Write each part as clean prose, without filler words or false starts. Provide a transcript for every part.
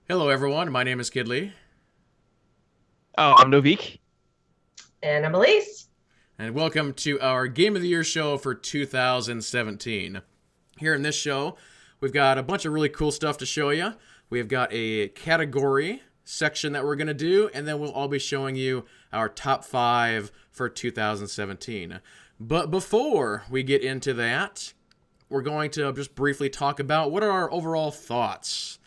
Hello, everyone. My name is Kidley, Oh, I'm Noviek. And I'm Elise. and welcome to our Game of the Year show for 2017. Here in this show, we've got a bunch of really cool stuff to show you. We've got a category section that we're going to do, and then we'll all be showing you our top 5 for 2017. But before we get into that, we're going to just briefly talk about what are our overall thoughts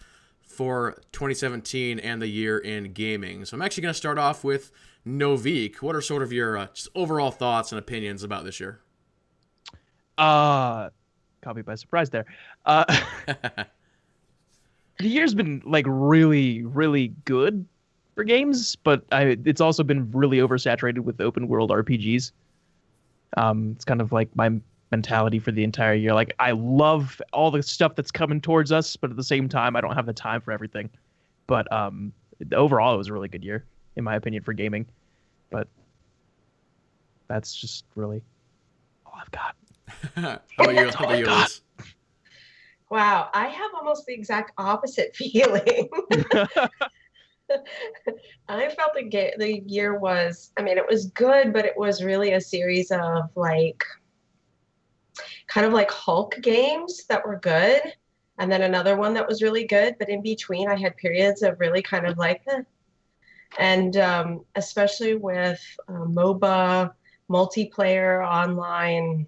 for 2017 and the year in gaming. So I'm actually going to start off with Noviek. What are sort of your just overall thoughts and opinions about this year? Uh, Caught me by surprise there. Uh, the year's been like really, really good for games, but it's also been really oversaturated with open world RPGs. It's kind of like my mentality for the entire year. Like I love all the stuff that's coming towards us, but at the same time, I don't have the time for everything. But overall, it was a really good year, in my opinion, for gaming. But that's just really all I've got. How about you, Elise? Wow, I have almost the exact opposite feeling. I felt the year was, it was good, but it was really a series of kind of like Hulk games that were good. And then another one that was really good, but in between I had periods of really kind of like, eh. And especially with MOBA, multiplayer, online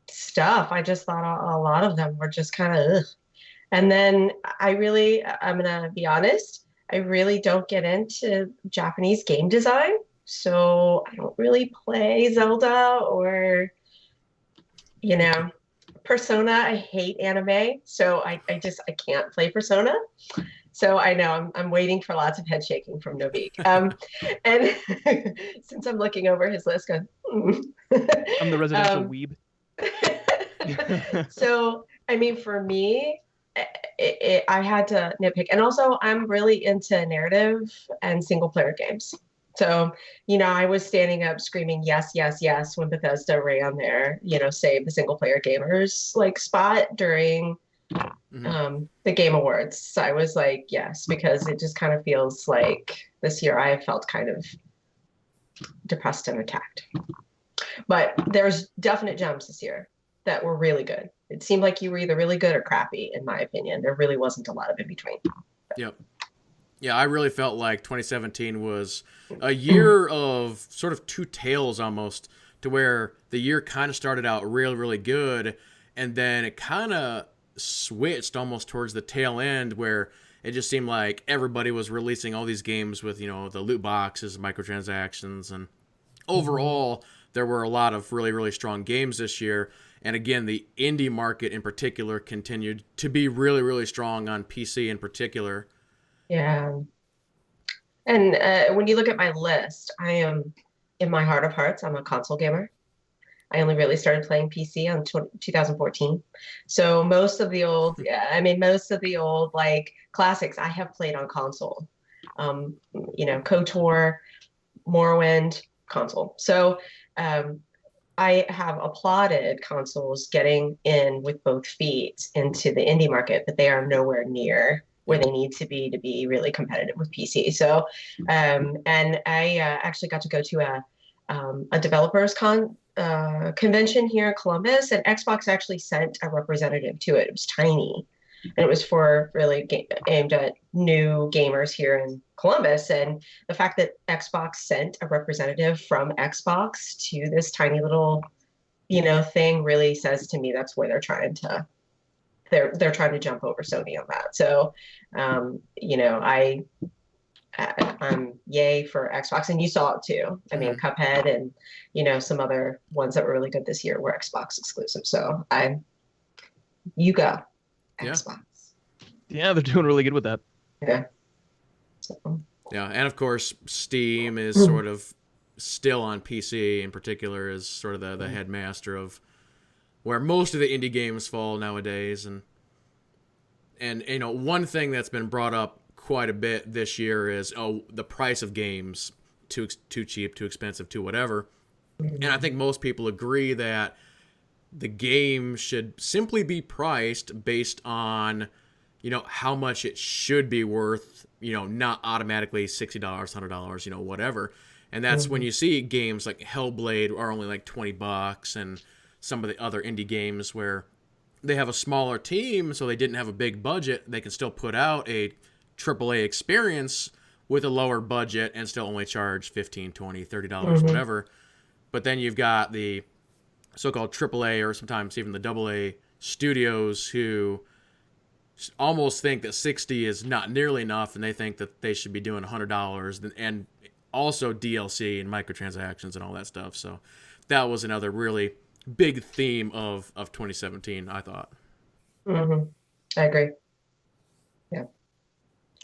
stuff, I just thought a lot of them were just kind of ugh. And then I'm gonna be honest, I really don't get into Japanese game design. So I don't really play Zelda or, you know, Persona. I hate anime. So I can't play Persona. So I know I'm waiting for lots of head shaking from Noviek. And since I'm looking over his list, going, I'm the residential um, weeb. so, for me, I had to nitpick. And also, I'm really into narrative and single player games. So, I was standing up screaming, yes, yes, yes, when Bethesda ran their, save the single player gamers spot during the Game Awards. So I was like, yes, because it just kind of feels like this year I felt kind of depressed and attacked. But there's definite gems this year that were really good. It seemed like you were either really good or crappy, in my opinion. There really wasn't a lot of in between. Yep. Yeah, I really felt like 2017 was a year of sort of two tales almost, to where the year kind of started out really, really good, and then it kind of switched almost towards the tail end where it just seemed like everybody was releasing all these games with, the loot boxes, microtransactions, and overall, there were a lot of really, really strong games this year. And again, the indie market in particular continued to be really, really strong on PC in particular. Yeah. And when you look at my list, I am, in my heart of hearts, I'm a console gamer. I only really started playing PC on 2014. So most of the old classics I have played on console. KOTOR, Morrowind, console. So I have applauded consoles getting in with both feet into the indie market, but they are nowhere near where they need to be really competitive with PC. So, and I actually got to go to a developers convention here in Columbus, and Xbox actually sent a representative to it. It was tiny, and it was for really aimed at new gamers here in Columbus. And the fact that Xbox sent a representative from Xbox to this tiny little, thing really says to me that's where they're trying to jump over Sony on that. So, I'm yay for Xbox, and you saw it too. Cuphead and some other ones that were really good this year were Xbox exclusive. So you go Yeah. Xbox. Yeah, they're doing really good with that. Yeah. So. Yeah, and of course, Steam is sort of still on PC in particular is sort of the headmaster of where most of the indie games fall nowadays. And one thing that's been brought up quite a bit this year is the price of games too cheap, too expensive, too whatever. And I think most people agree that the game should simply be priced based on how much it should be worth, not automatically $60, $100, whatever. And that's when you see games like Hellblade are only like $20, and some of the other indie games where they have a smaller team, so they didn't have a big budget. They can still put out a AAA experience with a lower budget and still only charge $15, $20, $30, whatever. But then you've got the so-called AAA or sometimes even the AA studios who almost think that 60 is not nearly enough, and they think that they should be doing $100 and also DLC and microtransactions and all that stuff. So that was another really big theme of 2017, I thought. I agree. Yeah.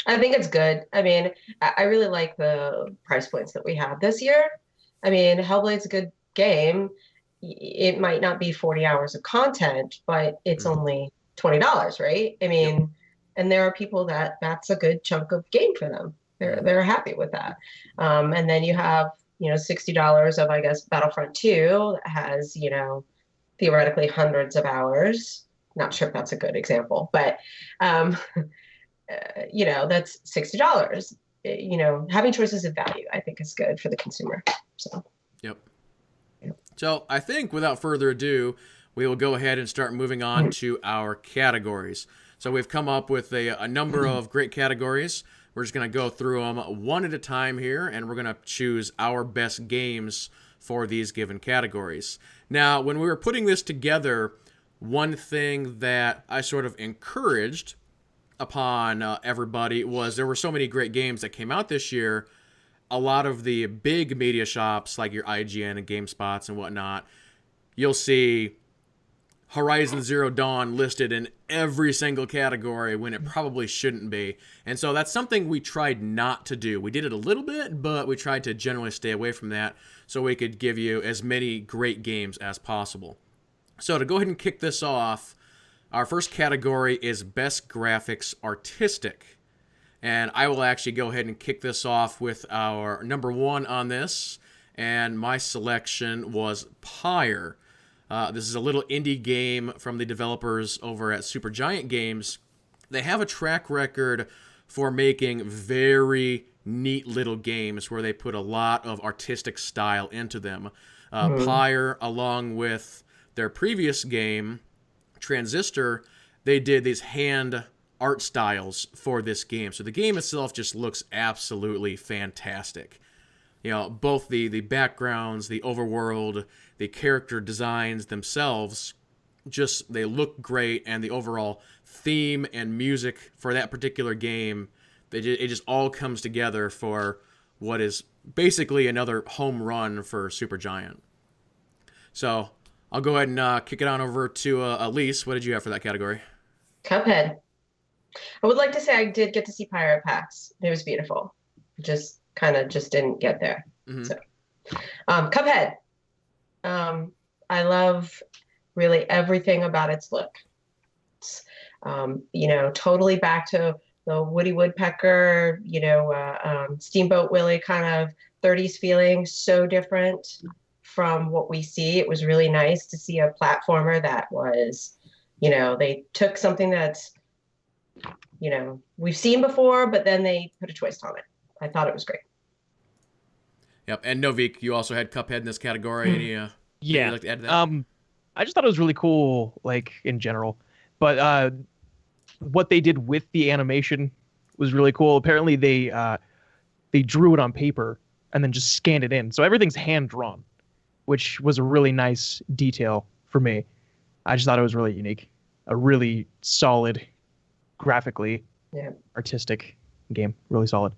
I think it's good. I mean, I really like the price points that we have this year. I mean, Hellblade's a good game. It might not be 40 hours of content, but it's only $20, right? I mean, and there are people that's a good chunk of game for them. They're happy with that. And then you have, $60 of, I guess, Battlefront 2 that has, theoretically hundreds of hours. Not sure if that's a good example, but, that's $60. Having choices of value, I think, is good for the consumer. So. Yep. So I think without further ado, we will go ahead and start moving on to our categories. So we've come up with a number of great categories. We're just going to go through them one at a time here, and we're going to choose our best games for these given categories. Now, when we were putting this together, one thing that I sort of encouraged upon everybody was there were so many great games that came out this year. A lot of the big media shops like your IGN and GameSpots and whatnot, you'll see Horizon Zero Dawn listed in every single category when it probably shouldn't be. And so that's something we tried not to do. We did it a little bit, but we tried to generally stay away from that so we could give you as many great games as possible. So to go ahead and kick this off, our first category is Best Graphics Artistic. And I will actually go ahead and kick this off with our number one on this. And my selection was Pyre. This is a little indie game from the developers over at Supergiant Games. They have a track record for making very neat little games where they put a lot of artistic style into them. Pyre, along with their previous game, Transistor, they did these hand art styles for this game. So the game itself just looks absolutely fantastic. Both the backgrounds, the overworld, the character designs themselves, just they look great, and the overall theme and music for that particular game, it just all comes together for what is basically another home run for Supergiant. So I'll go ahead and kick it on over to Alise. What did you have for that category? Cuphead. I would like to say I did get to see Pyre at PAX. It was beautiful. Just didn't get there. So, Cuphead. I love really everything about its look. It's, totally back to the Woody Woodpecker, Steamboat Willie kind of 30s feeling. So different from what we see. It was really nice to see a platformer that was, they took something that's, we've seen before, but then they put a twist on it. I thought it was great. Yep, and Noviek, you also had Cuphead in this category. Any yeah, you'd like to add to that? I just thought it was really cool, like in general. But what they did with the animation was really cool. Apparently, they drew it on paper and then just scanned it in, so everything's hand drawn, which was a really nice detail for me. I just thought it was really unique, a really solid, graphically artistic game, really solid.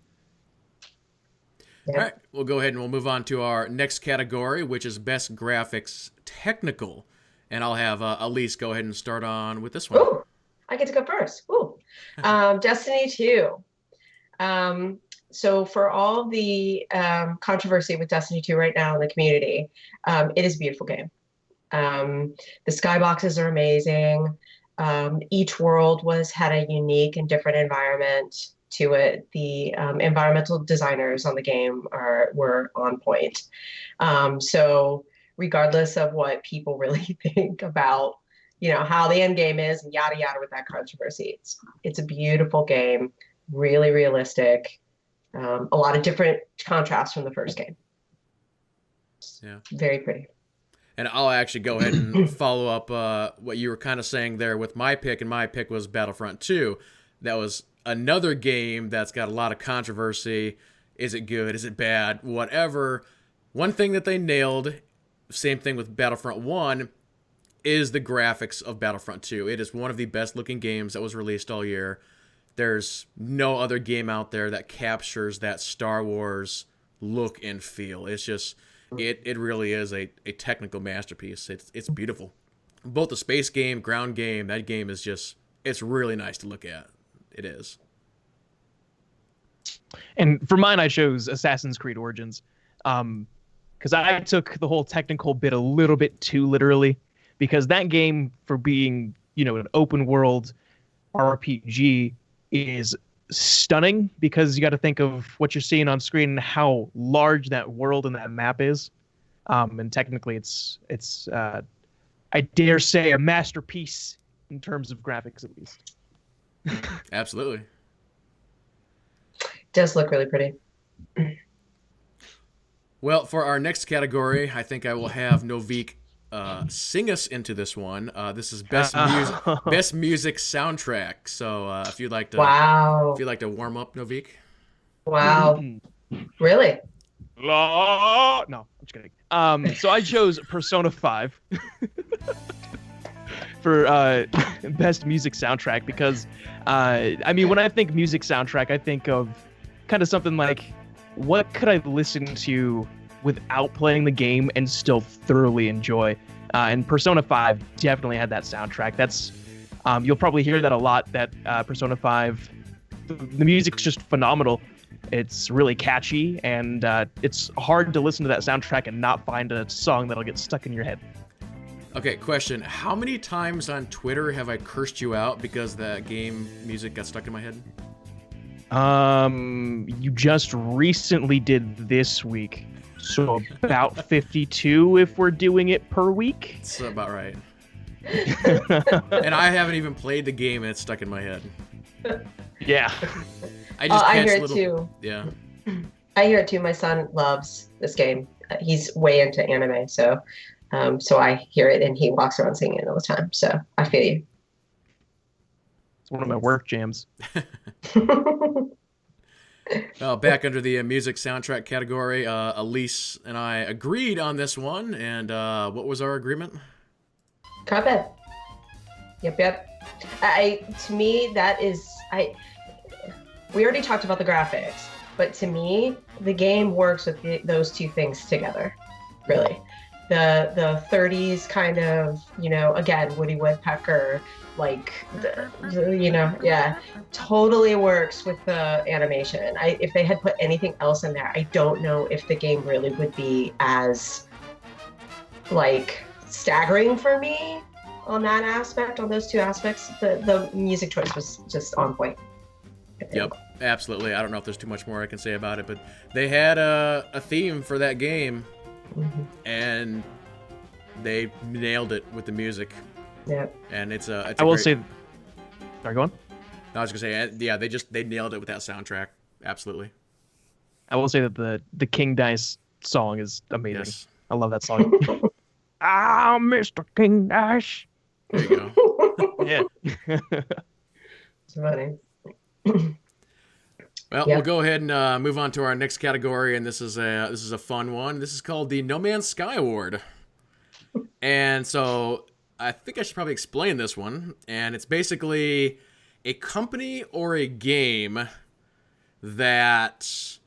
Yeah. All right, we'll go ahead and we'll move on to our next category, which is Best Graphics Technical. And I'll have Alise go ahead and start on with this one. Ooh, I get to go first. Ooh. Destiny 2. So for all the controversy with Destiny 2 right now in the community, it is a beautiful game. The skyboxes are amazing. Each world had a unique and different environment to it. The environmental designers on the game were on point. So regardless of what people really think about, how the end game is and yada yada with that controversy. It's a beautiful game, really realistic, a lot of different contrasts from the first game. Yeah, very pretty. And I'll actually go ahead and follow up what you were kind of saying there with my pick, and my pick was Battlefront 2. That was another game that's got a lot of controversy. Is it good? Is it bad? Whatever. One thing that they nailed, same thing with Battlefront 1, is the graphics of Battlefront 2. It is one of the best looking games that was released all year. There's no other game out there that captures that Star Wars look and feel. It's just, it really is a technical masterpiece. It's beautiful. Both the space game, ground game, that game is just, it's really nice to look at. It is. And for mine, I chose Assassin's Creed Origins, because I took the whole technical bit a little bit too literally, because that game, for being, an open world RPG, is stunning, because you got to think of what you're seeing on screen and how large that world and that map is. And technically, it's I dare say, a masterpiece in terms of graphics, at least. Absolutely. Does look really pretty. Well, for our next category, I think I will have Noviek sing us into this one. This is best music soundtrack. So if you'd like to, warm up, Noviek. Wow. Really? No, I'm just kidding. So I chose Persona 5 for best music soundtrack, because when I think music soundtrack, I think of kind of something like, what could I listen to without playing the game and still thoroughly enjoy? And Persona 5 definitely had that soundtrack. That's you'll probably hear that a lot, that Persona 5, the music's just phenomenal. It's really catchy, and it's hard to listen to that soundtrack and not find a song that'll get stuck in your head. Okay, question. How many times on Twitter have I cursed you out because the game music got stuck in my head? You just recently did this week. So about 52 if we're doing it per week. That's about right. And I haven't even played the game and it's stuck in my head. Yeah. I hear it too. Yeah. I hear it too. My son loves this game. He's way into anime, so I hear it and he walks around singing it all the time. So I feel you. It's one of my work jams. Well, back under the music soundtrack category, Alise and I agreed on this one, and what was our agreement? Cuphead. Yep. To me, that is we already talked about the graphics, but to me, the game works with those two things together. Really, the 30s kind of, again, Woody Woodpecker. Totally works with the animation. If they had put anything else in there, I don't know if the game really would be as staggering for me on that aspect, on those two aspects. The music choice was just on point. Yep, absolutely. I don't know if there's too much more I can say about it, but they had a theme for that game, and they nailed it with the music. Yeah, and it's a. I will say. Sorry, go on. I was gonna say, yeah, they nailed it with that soundtrack. Absolutely. I will say that the King Dice song is amazing. Yes. I love that song. Mr. King Dice. There you go. Yeah. It's funny. Well, we'll go ahead and move on to our next category, and this is a fun one. This is called the No Man's Sky Award, and so. I think I should probably explain this one, and it's basically a company or a game that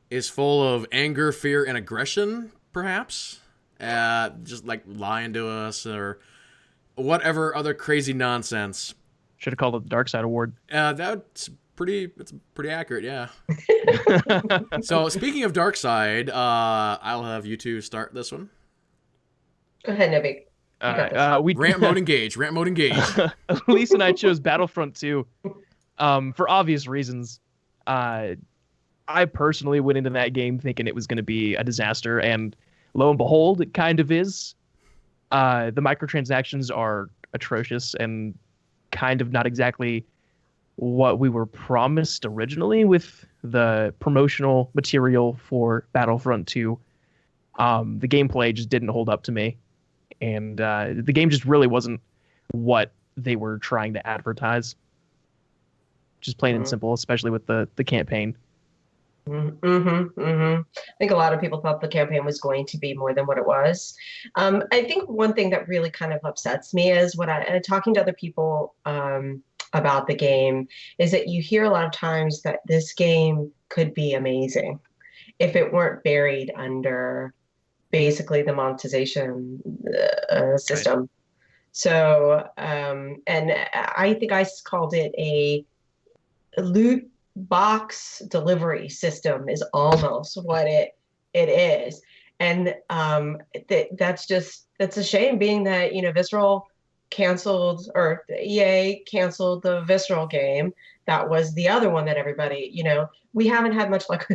is full of anger, fear, and aggression, perhaps, just lying to us or whatever other crazy nonsense. Should have called it the Dark Side Award. It's pretty accurate, yeah. So speaking of Dark Side, I'll have you two start this one. Go ahead, Noviek. Rant mode engage. Alise and I chose Battlefront 2 for obvious reasons. I personally went into that game thinking it was going to be a disaster, and lo and behold, it kind of is. The microtransactions are atrocious and kind of not exactly what we were promised originally with the promotional material for Battlefront 2. The gameplay just didn't hold up to me, and the game just really wasn't what they were trying to advertise. Just plain and simple, especially with the campaign. I think a lot of people thought the campaign was going to be more than what it was. I think one thing that really kind of upsets me is talking to other people about the game is that you hear a lot of times that this game could be amazing if it weren't buried under basically the monetization system. Right. So, and I think I called it a loot box delivery system is almost what it is. And that's a shame, being that, Visceral canceled, or EA canceled the Visceral game. That was the other one that everybody, we haven't had much luck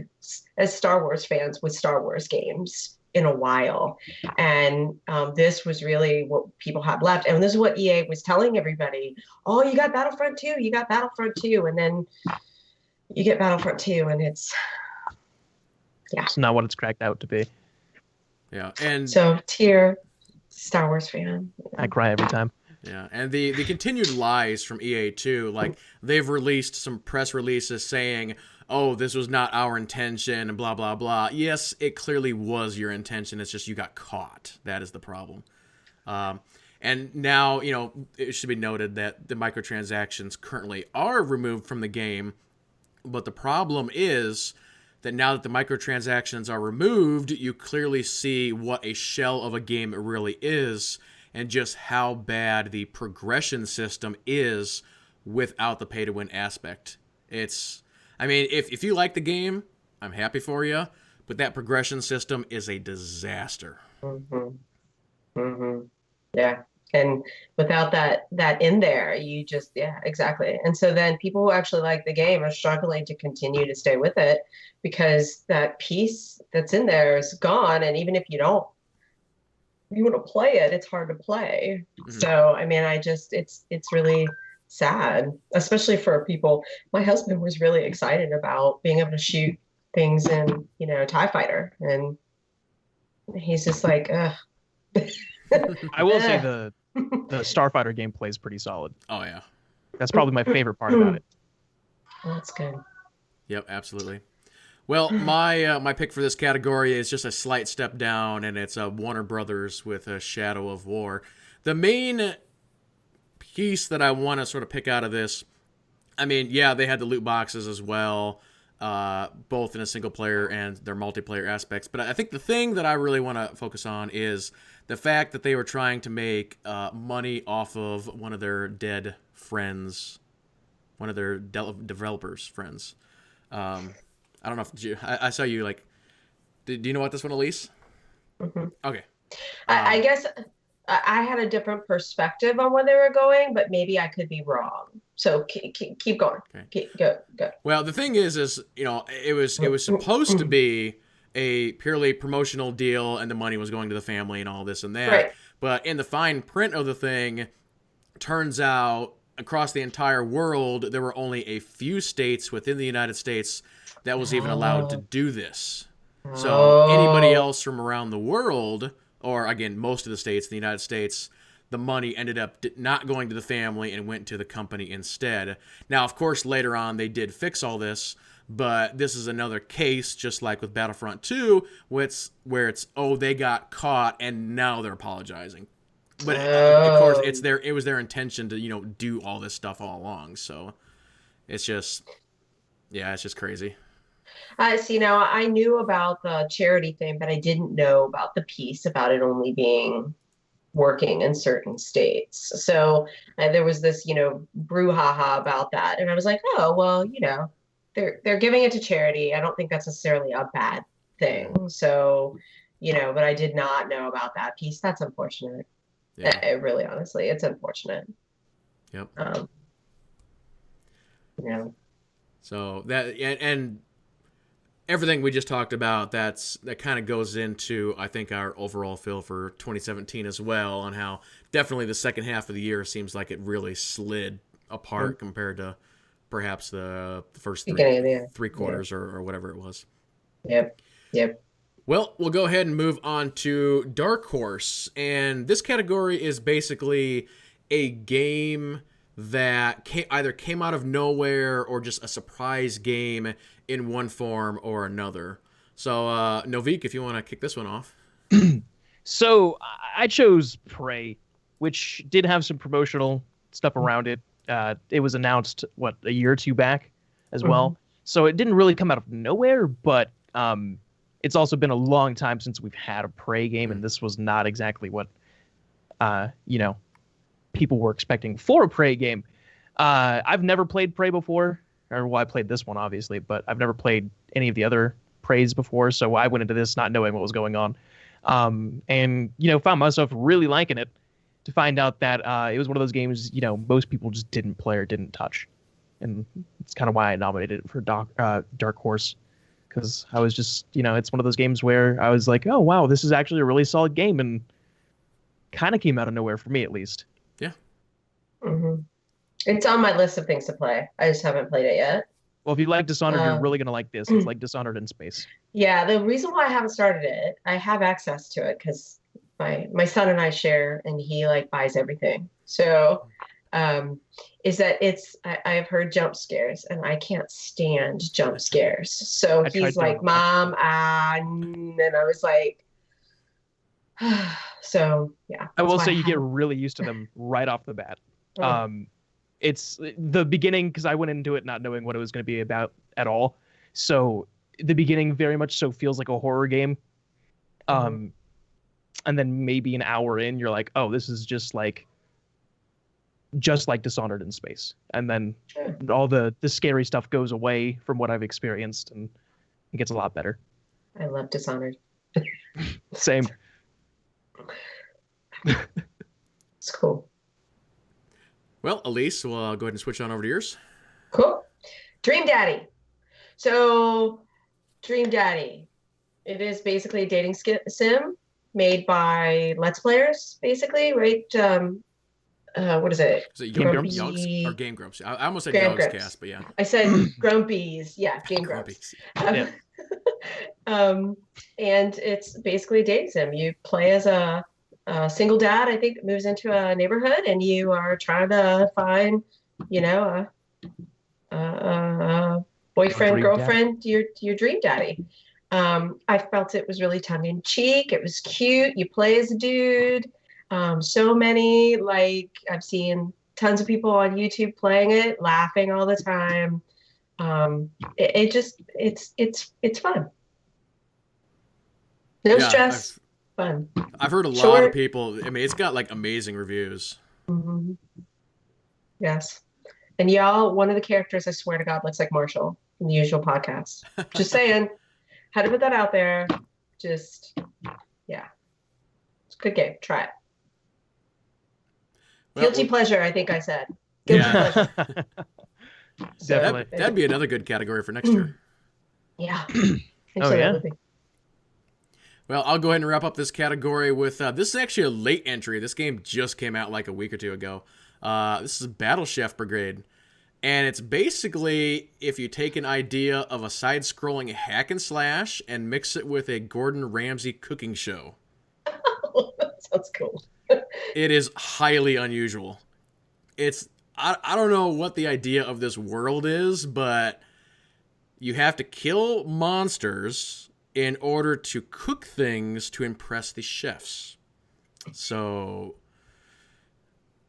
as Star Wars fans with Star Wars games in a while. And this was really what people had left. And this is what EA was telling everybody. Oh, you got Battlefront 2, you got Battlefront 2. And then you get Battlefront 2 and it's not what it's cracked out to be. Yeah. And so tier Star Wars fan. I cry every time. Yeah, and the continued lies from EA too, like they've released some press releases saying, oh, this was not our intention, and blah, blah, blah. Yes, it clearly was your intention. It's just you got caught. That is the problem. And now, it should be noted that the microtransactions currently are removed from the game, but the problem is that now that the microtransactions are removed, you clearly see what a shell of a game it really is, and just how bad the progression system is without the pay-to-win aspect. If you like the game, I'm happy for you, but that progression system is a disaster. Yeah, and without that in there, you just, exactly. And so then people who actually like the game are struggling to continue to stay with it because that piece that's in there is gone, and even if you want to play it, it's hard to play. So it's really sad, especially for people. My husband was really excited about being able to shoot things in TIE Fighter, and he's just like, ugh. I will say the Starfighter gameplay is pretty solid. Oh yeah, that's probably my favorite part about it. Well, that's good. Yep, absolutely. Well, my pick for this category is just a slight step down, and it's Warner Brothers with Shadow of War. The main piece that I want to sort of pick out of this, they had the loot boxes as well, both in a single player and their multiplayer aspects. But I think the thing that I really want to focus on is the fact that they were trying to make money off of one of their dead friends, one of their developers' friends. I don't know if I saw you like. Do you know what this one, Alise? Mm-hmm. Okay. I guess I had a different perspective on where they were going, but maybe I could be wrong. So keep going. Okay. Go. Well, the thing is it was supposed to be a purely promotional deal, and the money was going to the family and all this and that. Right. But in the fine print of the thing, turns out across the entire world, there were only a few states within the United States that was even allowed to do this. So anybody else from around the world, or again, most of the states in the United States, the money ended up not going to the family and went to the company instead. Now, of course, later on, they did fix all this, but this is another case, just like with Battlefront 2, where it's they got caught and now they're apologizing. But of course, it was their intention to, do all this stuff all along. So it's just crazy. See, now I knew about the charity thing, but I didn't know about the piece about it only being working in certain states. So there was this, brouhaha about that. And I was like, oh, well, they're giving it to charity. I don't think that's necessarily a bad thing. So, but I did not know about that piece. That's unfortunate. Yeah. Really, honestly, it's unfortunate. Yep. Yeah. So that, and everything we just talked about, that kind of goes into, I think, our overall feel for 2017 as well, on how definitely the second half of the year seems like it really slid apart compared to perhaps the first three quarters or whatever it was. Yep. Well, we'll go ahead and move on to Dark Horse, and this category is basically a game that either came out of nowhere or just a surprise game in one form or another. So, Noviek, if you want to kick this one off. So I chose Prey, which did have some promotional stuff around it. It was announced, a year or two back as well. So it didn't really come out of nowhere, but it's also been a long time since we've had a Prey game, and this was not exactly what, people were expecting for a Prey game. I've never played Prey before, I played this one, obviously, but I've never played any of the other Preys before, so I went into this not knowing what was going on. And found myself really liking it, to find out that it was one of those games, most people just didn't play or didn't touch. And it's kind of why I nominated it for Dark Horse, because I was just, it's one of those games where I was like, oh, wow, this is actually a really solid game, and kind of came out of nowhere for me, at least. Yeah. It's on my list of things to play. I just haven't played it yet. Well, if you like Dishonored, you're really going to like this. It's like Dishonored in space. Yeah, the reason why I haven't started it, I have access to it because my son and I share, and he buys everything. So is that I've heard jump scares, and I can't stand jump scares. So he's like, Mom, and I was like, so yeah. I will say you get really used to them right off the bat. It's the beginning, because I went into it not knowing what it was going to be about at all. So the beginning very much so feels like a horror game. And then maybe an hour in, you're like, oh, this is just like Dishonored in space. And then all the scary stuff goes away from what I've experienced, and it gets a lot better. I love Dishonored. Same. It's cool. Well, Alise, we'll go ahead and switch on over to yours. Cool. Dream Daddy. So, Dream Daddy. It is basically a dating sim made by Let's Players, basically, right? What is it? Is it Yogs or Game Grumps? I almost said Yogs Cast, but yeah. I said Grumpies. Yeah, Game Grumps. And it's basically a dating sim. You play as a single dad, I think, that moves into a neighborhood, and you are trying to find, a boyfriend, girlfriend, your dream daddy. I felt it was really tongue in cheek. It was cute. You play as a dude. So many, I've seen tons of people on YouTube playing it, laughing all the time. It's fun. No stress. Fun. I've heard a lot of people. I mean, it's got amazing reviews. Yes, and y'all, one of the characters, I swear to God, looks like Marshall in the usual podcast. Just saying, had to put that out there. Just, yeah, it's a good game. Try it. Guilty pleasure, I think I said. Guilty pleasure. Definitely. That'd be another good category for next year. Yeah. Well, I'll go ahead and wrap up this category with, this is actually a late entry. This game just came out a week or two ago. This is Battle Chef Brigade. And it's basically, if you take an idea of a side-scrolling hack and slash and mix it with a Gordon Ramsay cooking show. That sounds cool. It is highly unusual. I don't know what the idea of this world is, but you have to kill monsters in order to cook things to impress the chefs. So,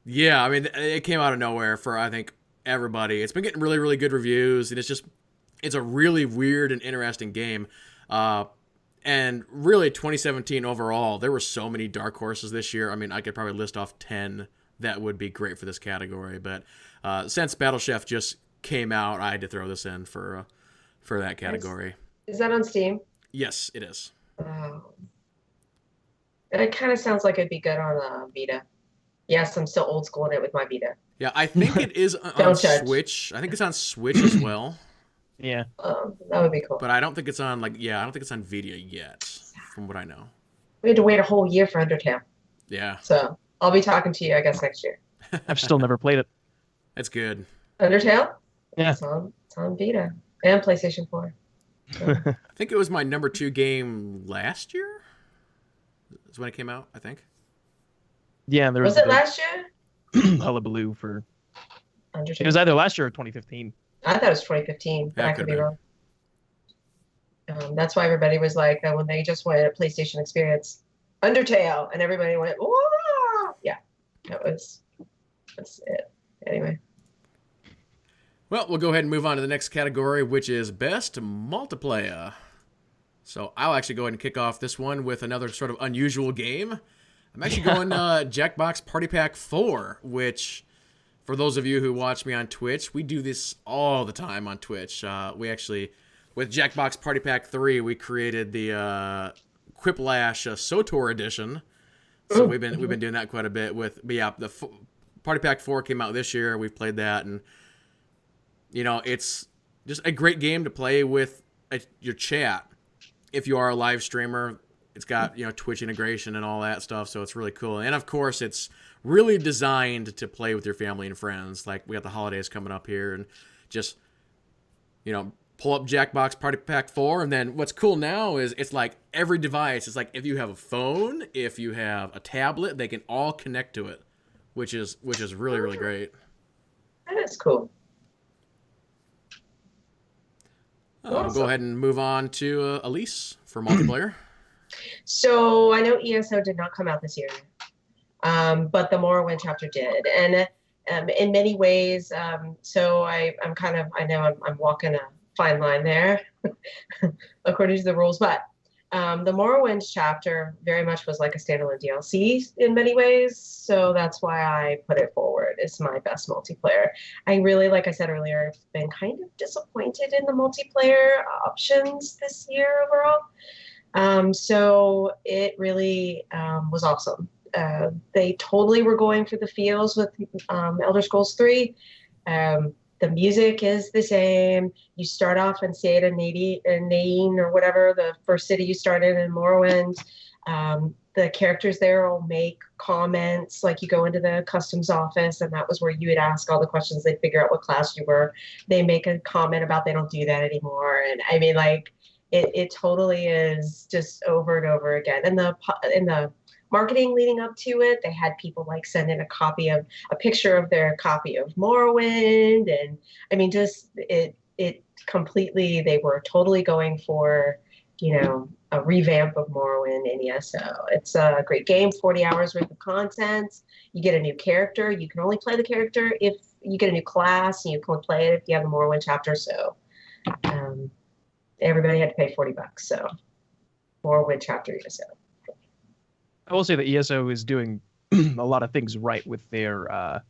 yeah, I mean, it came out of nowhere for, I think, everybody. It's been getting really, really good reviews, and it's a really weird and interesting game. And really, 2017 overall, there were so many dark horses this year. I mean, I could probably list off 10 that would be great for this category. But since Battle Chef just came out, I had to throw this in for that category. Is that on Steam? Yes, it is. Oh. It kind of sounds like it'd be good on Vita. Yes, I'm still old school in it with my Vita. Yeah, I think it is on Switch. I think it's on Switch as well. Yeah. That would be cool. But I don't think it's on I don't think it's on Vita yet, from what I know. We had to wait a whole year for Undertale. Yeah. So I'll be talking to you, I guess, next year. I've still never played it. That's good. Undertale? Yeah. It's on Vita and PlayStation 4. So. I think it was my number 2 game last year. Is when it came out, I think. Yeah, there Was it last year? hullabaloo for. Undertale. It was either last year or 2015. I thought it was 2015, but Yeah, I could be wrong. That's why everybody was like, that when they just went PlayStation Experience, Undertale, and everybody went, whoa! Yeah, that's it. Anyway. Well, we'll go ahead and move on to the next category, which is Best Multiplayer. So I'll actually go ahead and kick off this one with another sort of unusual game. I'm actually going Jackbox Party Pack 4, which, for those of you who watch me on Twitch, we do this all the time on Twitch. We actually, with Jackbox Party Pack 3, we created the Quiplash SOTOR edition. So we've been doing that quite a bit but yeah, Party Pack 4 came out this year. We've played that, and it's just a great game to play with your chat. If you are a live streamer, it's got Twitch integration and all that stuff, so it's really cool. And of course, it's really designed to play with your family and friends. Like, we got the holidays coming up here, and just pull up Jackbox Party Pack 4, and then what's cool now is it's like every device. It's like if you have a phone, if you have a tablet, they can all connect to it, which is really, really great. That is cool. We'll go ahead and move on to Alise for multiplayer. So I know ESO did not come out this year, but the Morrowind chapter did, and in many ways, so I know I'm walking a fine line there, according to the rules, but the Morrowind chapter very much was like a standalone DLC in many ways, so that's why I put it forward. It's my best multiplayer. I really, like I said earlier, have been kind of disappointed in the multiplayer options this year overall. So it really was awesome. They totally were going for the feels with Elder Scrolls 3. The music is the same. You start off in Seada Nain or whatever, the first city you start in Morrowind. The characters there will make comments, like you go into the customs office, and that was where you would ask all the questions. They'd figure out what class you were. They make a comment about they don't do that anymore. And I mean, like, it totally is just over and over again. And the marketing leading up to it, they had people like send in a picture of their copy of Morrowind, and I mean, just it completely, they were totally going for a revamp of Morrowind in ESO. It's a great game, 40 hours worth of content. You get a new character. You can only play the character if you get a new class, and you can play it if you have the Morrowind chapter. So everybody had to pay $40. So Morrowind chapter ESO. I will say that ESO is doing a lot of things right with their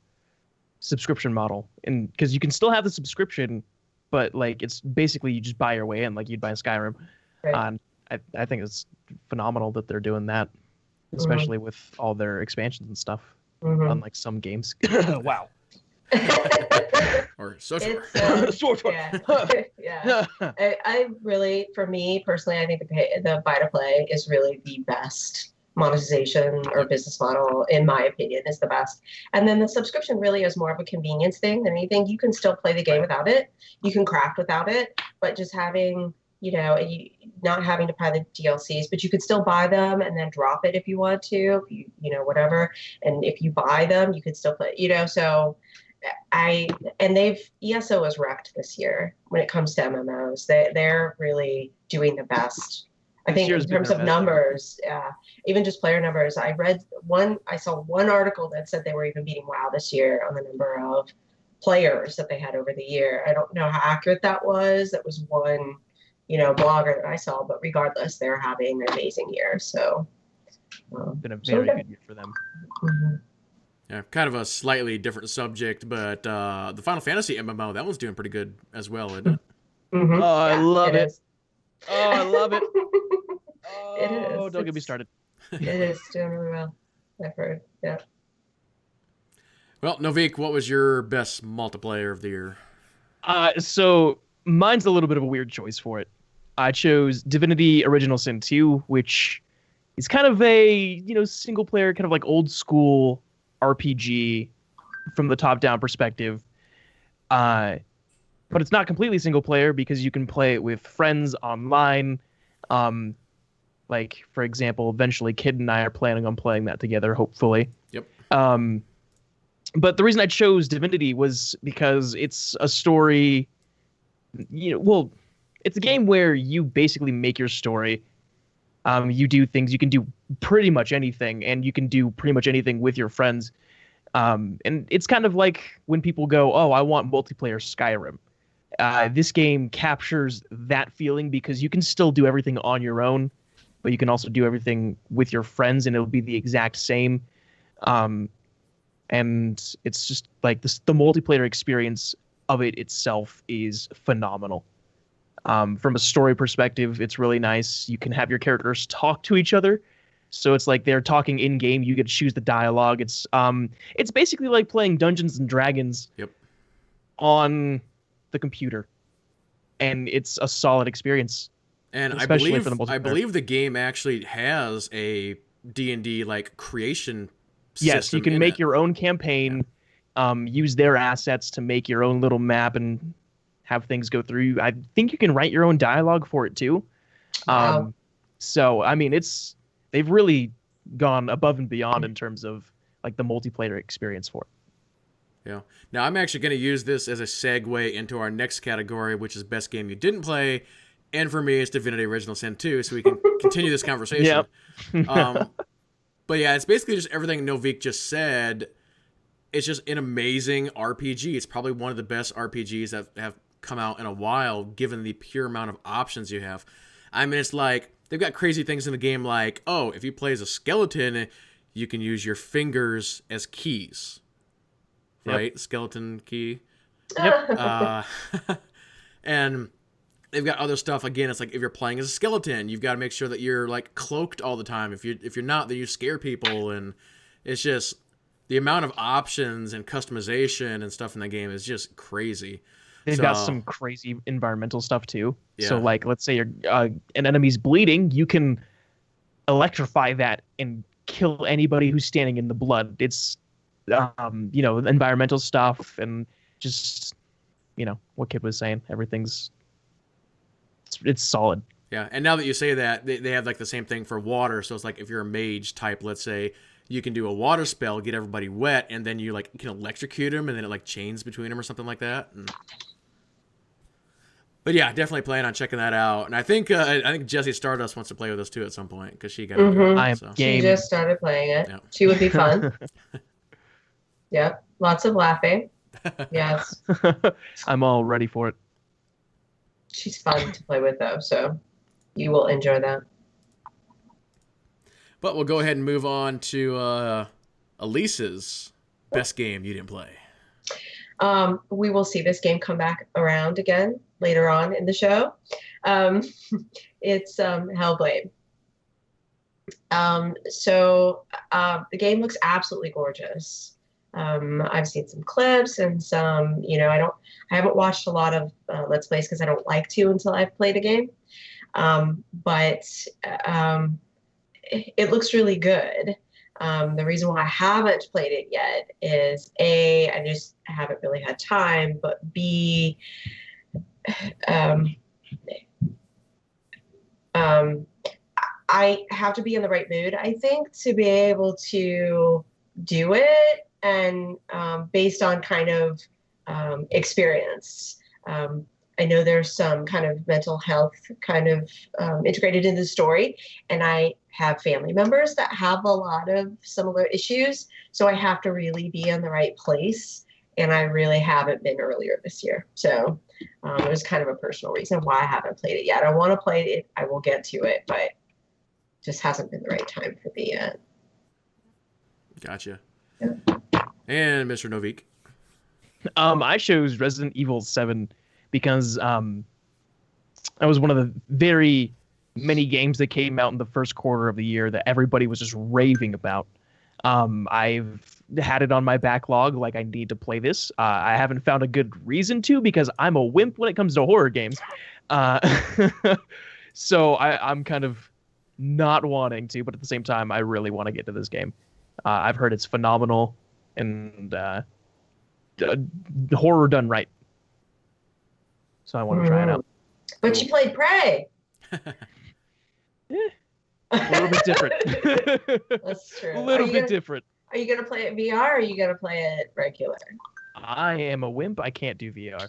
subscription model, and because you can still have the subscription, but like it's basically you just buy your way in, like you'd buy in Skyrim. Right. I think it's phenomenal that they're doing that, especially with all their expansions and stuff. Unlike some games. Wow. Or SOTOR. Yeah. I really, for me personally, I think the buy to play is really the best monetization or business model, in my opinion, is the best. And then the subscription really is more of a convenience thing than anything. You can still play the game without it. You can craft without it, but just having, not having to buy the DLCs, but you could still buy them and then drop it if you want to, if whatever. And if you buy them, you could still play, so ESO is wrecked this year when it comes to MMOs. They're really doing the best. I think in terms of numbers, even just player numbers, I saw one article that said they were even beating WoW this year on the number of players that they had over the year. I don't know how accurate that was. That was one, blogger that I saw, but regardless, they're having an amazing year. So it's been a very good year for them. Mm-hmm. Yeah, kind of a slightly different subject, but the Final Fantasy MMO, that one's doing pretty good as well, isn't it? Mm-hmm. Oh, I love it. Oh, I love it. It is. Oh, don't get me started. It is doing really well. I've heard. Yeah. Well, Noviek, what was your best multiplayer of the year? So mine's a little bit of a weird choice for it. I chose Divinity Original Sin 2, which is kind of a, single player, kind of like old school RPG from the top down perspective. But it's not completely single player because you can play it with friends online. Like, for example, eventually Kid and I are planning on playing that together, hopefully. Yep. But the reason I chose Divinity was because it's a story, it's a game where you basically make your story. You do things, you can do pretty much anything, and you can do pretty much anything with your friends. And it's kind of like when people go, oh, I want multiplayer Skyrim. This game captures that feeling because you can still do everything on your own, but you can also do everything with your friends, and it'll be the exact same. And it's just like this, the multiplayer experience of it itself is phenomenal. From a story perspective, it's really nice. You can have your characters talk to each other. So it's like they're talking in game. You get to choose the dialogue. It's basically like playing Dungeons and Dragons on the computer. And it's a solid experience. And especially for the multiplayer. I believe the game actually has a D&D like creation system. Yes, you can make your own campaign, use their assets to make your own little map and have things go through. I think you can write your own dialogue for it too. Wow. So I mean, they've really gone above and beyond in terms of like the multiplayer experience for it. Yeah. Now I'm actually going to use this as a segue into our next category, which is best game you didn't play. And for me, it's Divinity Original Sin 2, so we can continue this conversation. Yep. But yeah, it's basically just everything Noviek just said. It's just an amazing RPG. It's probably one of the best RPGs that have come out in a while, given the pure amount of options you have. I mean, it's like, they've got crazy things in the game like, oh, if you play as a skeleton, you can use your fingers as keys. Right? Yep. Skeleton key. Yep. And they've got other stuff. Again, it's like if you're playing as a skeleton, you've got to make sure that you're like cloaked all the time. If you're not, then you scare people. And it's just the amount of options and customization and stuff in the game is just crazy. They've got some crazy environmental stuff too. Yeah. So like, let's say an enemy's bleeding, you can electrify that and kill anybody who's standing in the blood. It's environmental stuff and just what Kid was saying. Everything's it's solid. Yeah, and now that you say that, they have like the same thing for water. So it's like if you're a mage type, let's say, you can do a water spell, get everybody wet, and then you can electrocute them, and then it like chains between them or something like that. But yeah, definitely plan on checking that out. And I think Jessie Stardust wants to play with us too at some point because she got She just started playing it. Yeah. She would be fun. Yep, lots of laughing. Yes. I'm all ready for it. She's fun to play with though, so you will enjoy that. But we'll go ahead and move on to Alise's best game you didn't play. We will see this game come back around again later on in the show. It's Hellblade. So the game looks absolutely gorgeous. I've seen some clips and some, I haven't watched a lot of Let's Plays because I don't like to until I've played a game. But it looks really good. The reason why I haven't played it yet is A, I just haven't really had time, but B, I have to be in the right mood, I think, to be able to do it, and based on kind of experience. I know there's some kind of mental health kind of integrated into the story, and I have family members that have a lot of similar issues, so I have to really be in the right place, and I really haven't been earlier this year. So it was kind of a personal reason why I haven't played it yet. I want to play it. I will get to it, but just hasn't been the right time for me yet. Gotcha. Yeah. And Mr. Noviek. I chose Resident Evil 7 because that was one of the very many games that came out in the first quarter of the year that everybody was just raving about. I've had it on my backlog, like I need to play this. I haven't found a good reason to because I'm a wimp when it comes to horror games. Uh, so I'm kind of not wanting to, but at the same time, I really want to get to this game. I've heard it's phenomenal and horror done right. So I want to try it out. But you played Prey. A little bit different. That's true. A little bit different. Are you gonna play it VR or are you gonna play it regular? I am a wimp. I can't do VR.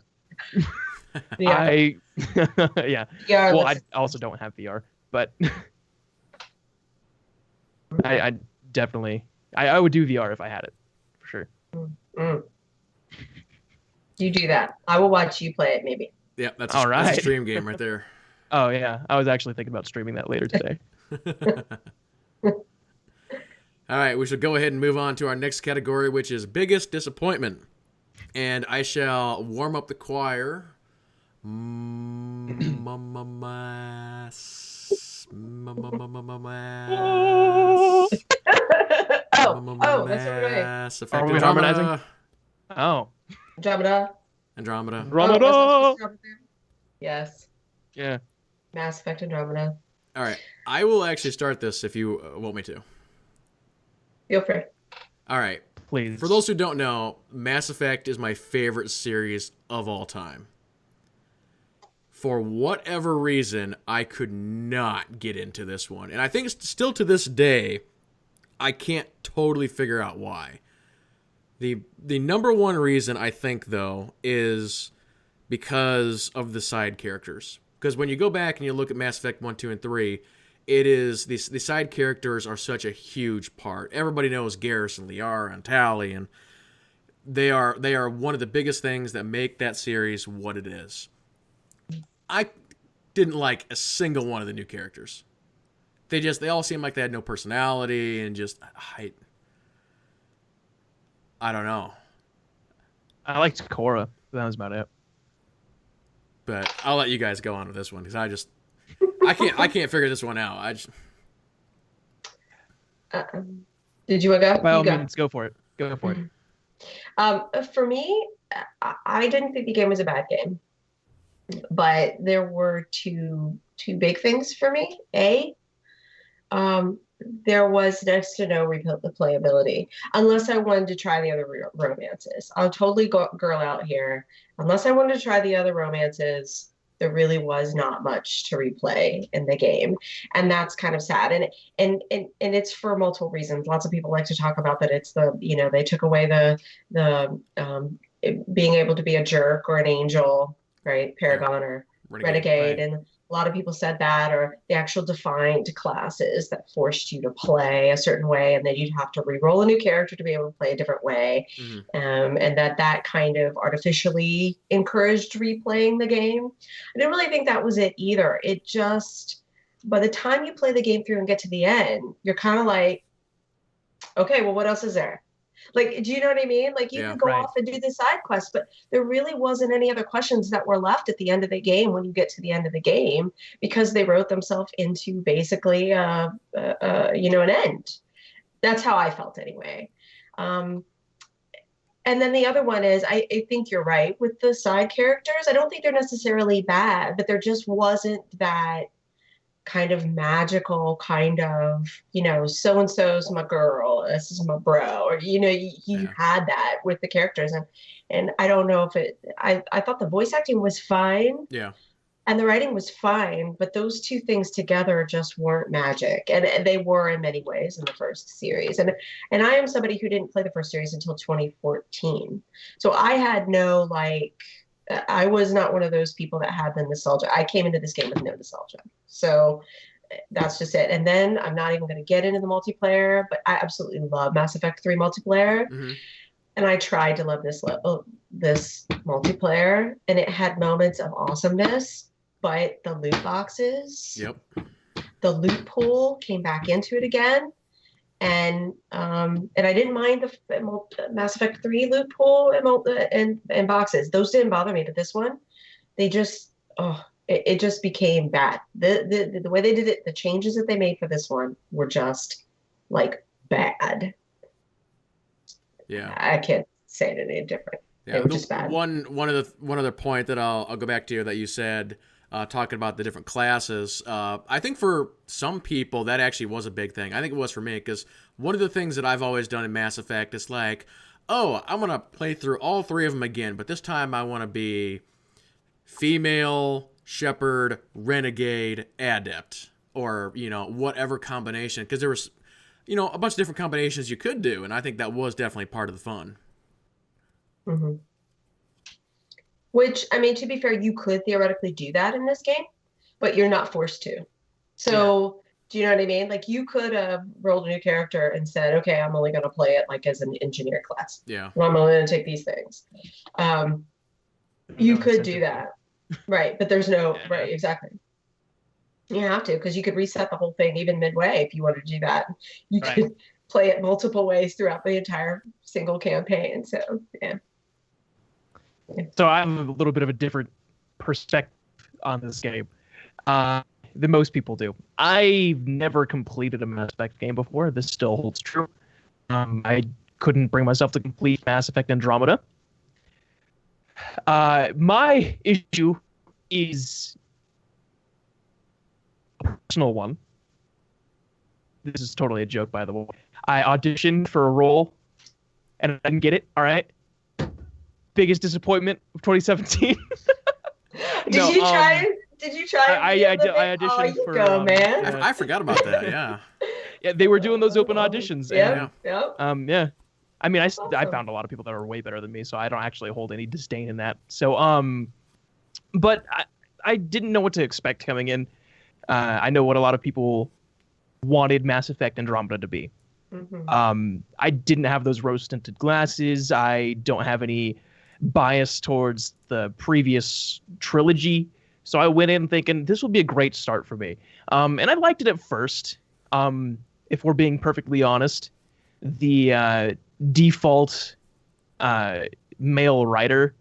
Yeah. Yeah. VR Well, I also don't have VR, but I definitely I would do VR if I had it, for sure. You do that. I will watch you play it maybe. Yeah, that's All right. a stream game right there. Oh yeah, I was actually thinking about streaming that later today. All right, we should go ahead and move on to our next category, which is biggest disappointment. And I shall warm up the choir. Oh, that's right. Mass Effect Are we Andromeda. harmonizing? Oh. Andromeda. Andromeda. Oh, yes. Yeah. Mass Effect Andromeda. All right, I will actually start this if you want me to. Feel free. All right. Please. For those who don't know, Mass Effect is my favorite series of all time. For whatever reason, I could not get into this one. And I think still to this day, I can't totally figure out why. The number one reason, I think, though, is because of the side characters. Because when you go back and you look at Mass Effect 1, 2, and 3, it is the side characters are such a huge part. Everybody knows Garrus and Liara and Tali, and they are one of the biggest things that make that series what it is. I didn't like a single one of the new characters. They all seemed like they had no personality and just I don't know. I liked Cora. That was about it. But I'll let you guys go on with this one because I can't figure this one out. Did you want to go? By all You go. means, go for it. Go for it. For me, I didn't think the game was a bad game, but there were two big things for me. There was next to no replayability unless I wanted to try the other romances. I'll totally go girl out here. Unless I wanted to try the other romances, there really was not much to replay in the game, and that's kind of sad. And it's for multiple reasons. Lots of people like to talk about that. It's they took away the being able to be a jerk or an angel, right? Paragon or Renegade, right. and a lot of people said that, or the actual defined classes that forced you to play a certain way, and then you'd have to re-roll a new character to be able to play a different way, and that kind of artificially encouraged replaying the game. I didn't really think that was it either. It just, by the time you play the game through and get to the end, you're kind of like, okay, well, what else is there? Like, do you know what I mean? Like, you can go off and do the side quest, but there really wasn't any other questions that were left at the end of the game when you get to the end of the game, because they wrote themselves into basically, an end. That's how I felt anyway. And then the other one is, I think you're right with the side characters. I don't think they're necessarily bad, but there just wasn't that kind of magical kind of, so-and-so's my girl, this is my bro, or, you had that with the characters. And I don't know if I thought the voice acting was fine. Yeah. And the writing was fine, but those two things together just weren't magic. And they were in many ways in the first series. And I am somebody who didn't play the first series until 2014. So I had I was not one of those people that had the nostalgia. I came into this game with no nostalgia. So that's just it. And then I'm not even going to get into the multiplayer, but I absolutely love Mass Effect 3 multiplayer. Mm-hmm. And I tried to love this multiplayer, and it had moments of awesomeness, but the loot boxes, the loot pool came back into it again. And I didn't mind the Mass Effect 3 loot pool and boxes. Those didn't bother me, but this one, they just, it just became bad. The way they did it, the changes that they made for this one were just like bad. Yeah. I can't say it any different. They Yeah, were just bad. one other point that I'll go back to that you said, talking about the different classes. I think for some people that actually was a big thing. I think it was for me because one of the things that I've always done in Mass Effect is like, oh, I'm gonna play through all three of them again, but this time I want to be female, shepherd, renegade, adept, or whatever combination, because there was a bunch of different combinations you could do, and I think that was definitely part of the fun. Mm-hmm. Which, I mean, to be fair, you could theoretically do that in this game, but you're not forced to. So, do you know what I mean? Like, you could have rolled a new character and said, okay, I'm only going to play it like as an engineer class. Yeah. Well, I'm only going to take these things. You could do that. Right. But there's no, right, exactly. You have to, because you could reset the whole thing even midway if you wanted to do that. You could play it multiple ways throughout the entire single campaign. So, yeah. So I have a little bit of a different perspective on this game than most people do. I've never completed a Mass Effect game before. This still holds true. I couldn't bring myself to complete Mass Effect Andromeda. My issue is a personal one. This is totally a joke, by the way. I auditioned for a role, and I didn't get it, all right? Biggest disappointment of 2017. Did you try? I auditioned for. Go, man! I forgot about that. Yeah. Yeah, they were doing those open auditions. Yeah. Yeah. I mean, I found a lot of people that were way better than me, so I don't actually hold any disdain in that. So, but I didn't know what to expect coming in. I know what a lot of people wanted Mass Effect Andromeda to be. Mm-hmm. I didn't have those rose-tinted glasses. I don't have any bias towards the previous trilogy. So I went in thinking this will be a great start for me. And I liked it at first. If we're being perfectly honest, the default male writer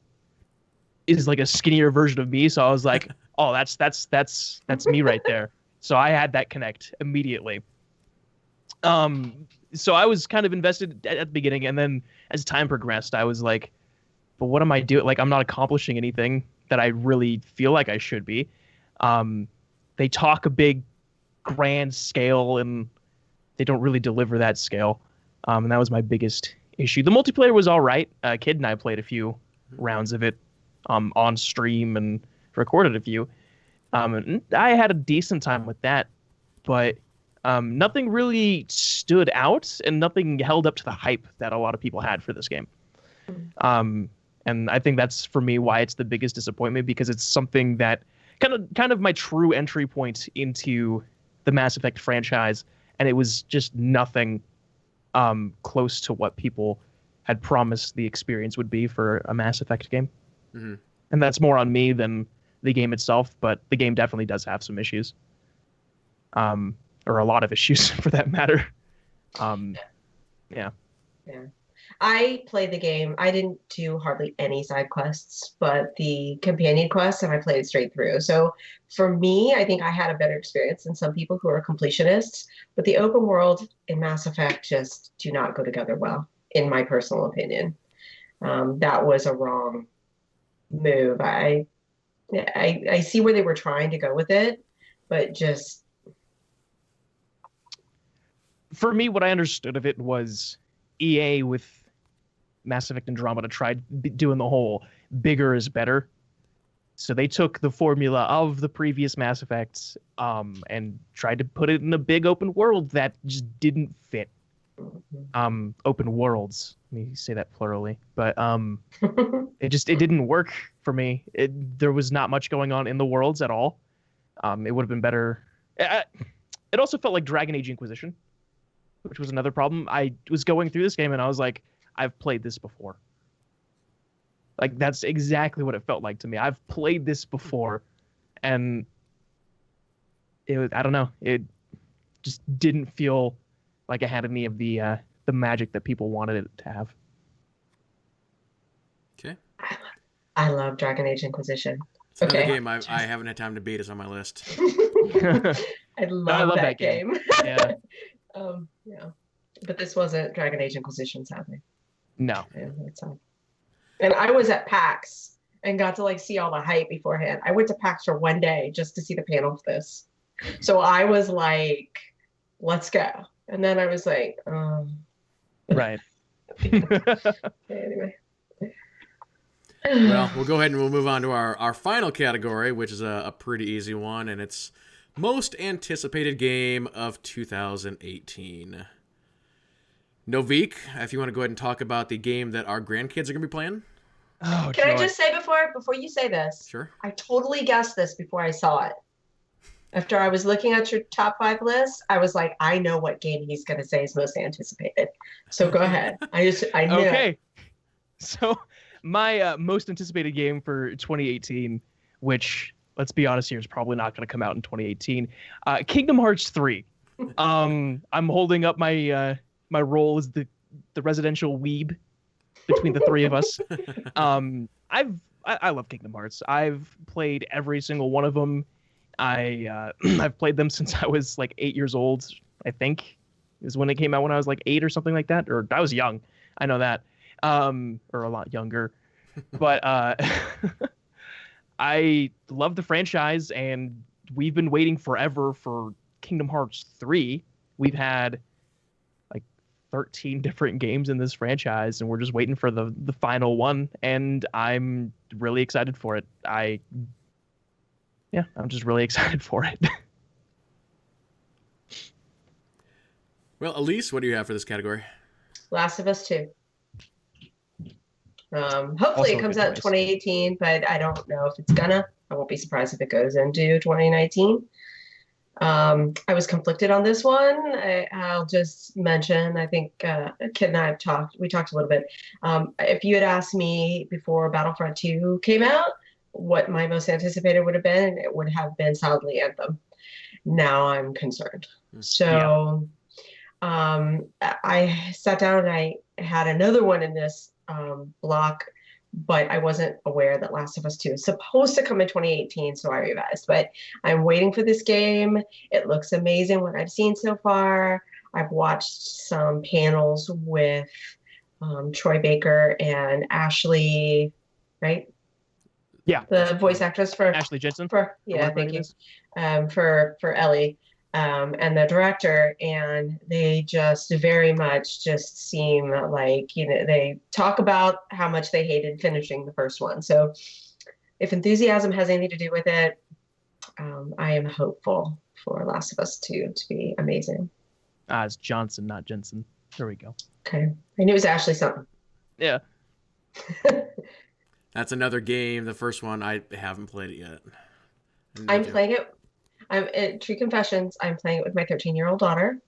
is like a skinnier version of me. So I was like, oh, that's me right there. So I had that connect immediately. So I was kind of invested at the beginning, and then as time progressed, I was like, but what am I doing? Like, I'm not accomplishing anything that I really feel like I should be. They talk a big, grand scale, and they don't really deliver that scale. And that was my biggest issue. The multiplayer was all right. Kid and I played a few rounds of it on stream and recorded a few. And I had a decent time with that, but nothing really stood out, and nothing held up to the hype that a lot of people had for this game. And I think that's, for me, why it's the biggest disappointment, because it's something that kind of my true entry point into the Mass Effect franchise, and it was just nothing close to what people had promised the experience would be for a Mass Effect game. Mm-hmm. And that's more on me than the game itself, but the game definitely does have some issues. Or a lot of issues, for that matter. Yeah. I played the game. I didn't do hardly any side quests, but the companion quests, and I played it straight through. So for me, I think I had a better experience than some people who are completionists. But the open world in Mass Effect just do not go together well, in my personal opinion. That was a wrong move. I see where they were trying to go with it, but just... For me, what I understood of it was EA with Mass Effect Andromeda tried doing the whole bigger is better. So they took the formula of the previous Mass Effects and tried to put it in a big open world that just didn't fit. Open worlds. Let me say that plurally. But it didn't work for me. There was not much going on in the worlds at all. It would have been better. It also felt like Dragon Age Inquisition, which was another problem. I was going through this game and I was like, I've played this before. Like, that's exactly what it felt like to me. I've played this before, and I don't know. It just didn't feel like it had any of the magic that people wanted it to have. Okay. I love Dragon Age Inquisition. It's another game I haven't had time to beat. Is on my list. I love that game. Yeah. Yeah. But this wasn't Dragon Age Inquisition, sadly. No. Yeah, that's all. And I was at PAX and got to like see all the hype beforehand. I went to PAX for one day just to see the panel for this. So I was like, let's go. And then I was like, Right. anyway. Well, we'll go ahead and we'll move on to our final category, which is a pretty easy one, and it's most anticipated game of 2018. Noviek, if you want to go ahead and talk about the game that our grandkids are going to be playing. Oh, Can I joy. just say before you say this? Sure. I totally guessed this before I saw it. After I was looking at your top 5 list, I was like, I know what game he's going to say is most anticipated. So go ahead. I knew. Okay. So my most anticipated game for 2018, which, let's be honest here, is probably not going to come out in 2018, Kingdom Hearts 3. I'm holding up my my role as the residential weeb between the three of us. I love Kingdom Hearts. I've played every single one of them. I've played them since I was like 8 years old. I think is when it came out, when I was like 8 or something like that, or I was young. I know that, or a lot younger. But I love the franchise, and we've been waiting forever for Kingdom Hearts 3. We've had like 13 different games in this franchise, and we're just waiting for the final one, and I'm really excited for it. I'm just really excited for it. Well, Alise, what do you have for this category? Last of Us 2. Hopefully Also it comes a good out in choice. 2018, but I don't know if it's gonna. I won't be surprised if it goes into 2019. I was conflicted on this one. I'll just mention, I think Kid and I we talked a little bit. If you had asked me before Battlefront 2 came out, what my most anticipated would have been, it would have been sadly Anthem. Now I'm concerned. So I sat down and I had another one in this block, but I wasn't aware that Last of Us 2 is supposed to come in 2018, so I revised. But I'm waiting for this game. It looks amazing what I've seen so far. I've watched some panels with Troy Baker and Ashley, right? Yeah. The voice actress for Ashley Jensen. thank you. For Ellie. And the director, and they just very much just seem like, they talk about how much they hated finishing the first one. So if enthusiasm has anything to do with it, I am hopeful for Last of Us 2 to be amazing. It's Johnson, not Jensen. There we go. Okay. I knew it was Ashley something. Yeah. That's another game. The first one, I haven't played it yet. I'm playing it. True confessions, I'm playing it with my 13-year-old daughter.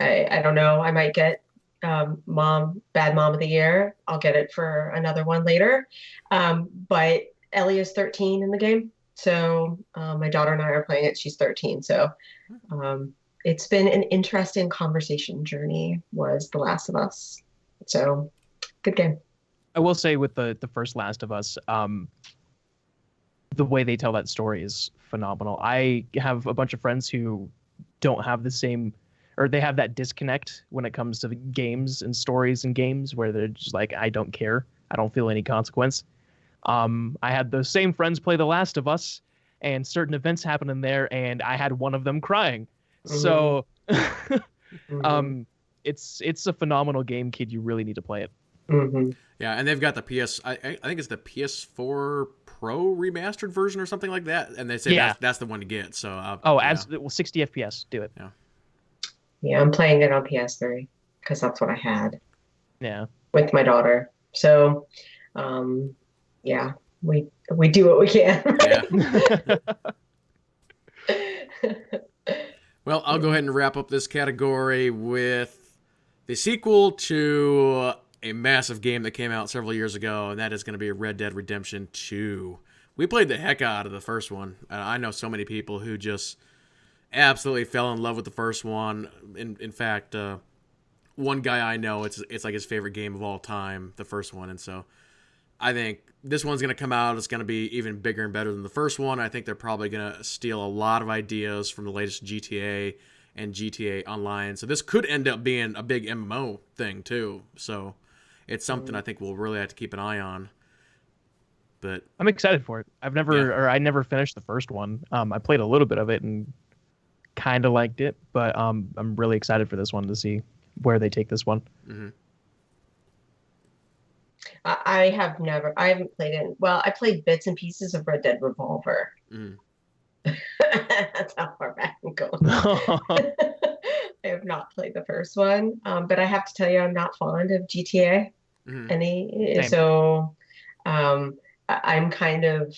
I don't know. I might get bad mom of the year. I'll get it for another one later. But Ellie is 13 in the game. So my daughter and I are playing it. She's 13. So it's been an interesting conversation journey, was The Last of Us. So good game. I will say with the first Last of Us, the way they tell that story is phenomenal. I have a bunch of friends who don't have the same, or they have that disconnect when it comes to the games and stories and games, where they're just like, I don't care. I don't feel any consequence. I had those same friends play The Last of Us, and certain events happened in there, and I had one of them crying. Mm-hmm. So it's a phenomenal game, kid. You really need to play it. Mm-hmm. Yeah, and they've got the I think it's the PS4 Pro remastered version or something like that, and they say that's the one to get. So 60 FPS, do it. Yeah, I'm playing it on PS3 because that's what I had. Yeah, with my daughter. So, we do what we can. Well, I'll go ahead and wrap up this category with the sequel to a massive game that came out several years ago, and that is going to be Red Dead Redemption 2. We played the heck out of the first one. I know so many people who just absolutely fell in love with the first one. In fact, one guy I know, it's like his favorite game of all time, the first one. And so I think this one's going to come out. It's going to be even bigger and better than the first one. I think they're probably going to steal a lot of ideas from the latest GTA and GTA Online. So this could end up being a big MMO thing too. So it's something I think we'll really have to keep an eye on. But I'm excited for it. I never finished the first one. I played a little bit of it and kind of liked it, but I'm really excited for this one to see where they take this one. Mm-hmm. I haven't played it. Well, I played bits and pieces of Red Dead Revolver. Mm. That's how far back I'm going. I have not played the first one, but I have to tell you, I'm not fond of GTA. Same. So I'm kind of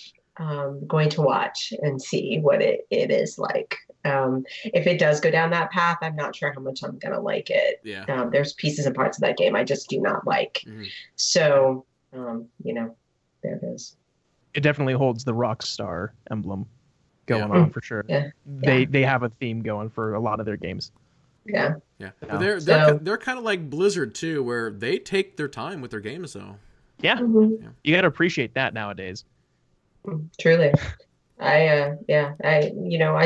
going to watch and see what it is like. If it does go down that path, I'm not sure how much I'm gonna like it. Yeah. There's pieces and parts of that game I just do not like. So, there it is. It definitely holds the Rockstar emblem going on for sure. Yeah. They have a theme going for a lot of their games. Yeah. Yeah. Yeah. But they're kind of like Blizzard too, where they take their time with their games though. Yeah. Mm-hmm. You got to appreciate that nowadays. Truly. I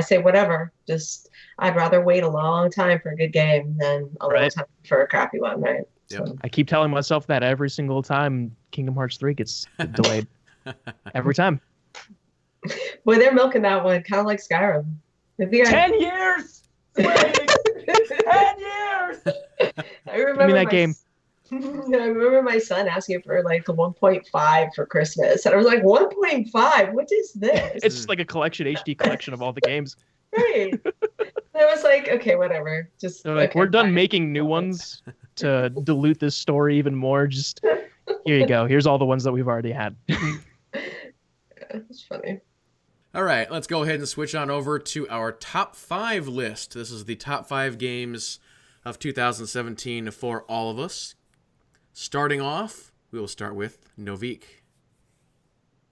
say whatever. Just I'd rather wait a long time for a good game than a little time for a crappy one, right? Yep. So. I keep telling myself that every single time Kingdom Hearts 3 gets delayed. Every time. Boy, they're milking that one, kind of like Skyrim. 10 years! Waiting! 10 years! I remember Give me that game. I remember my son asking for like a 1.5 for Christmas. And I was like, 1.5? What is this? It's just like a HD collection of all the games. Right. I was like, okay, whatever. Just They're like, okay, we're done fine. making new ones to dilute this story even more. Just here you go. Here's all the ones that we've already had. It's funny. All right, let's go ahead and switch on over to our top 5 list. This is the top 5 games of 2017 for all of us. Starting off, we will start with Noviek.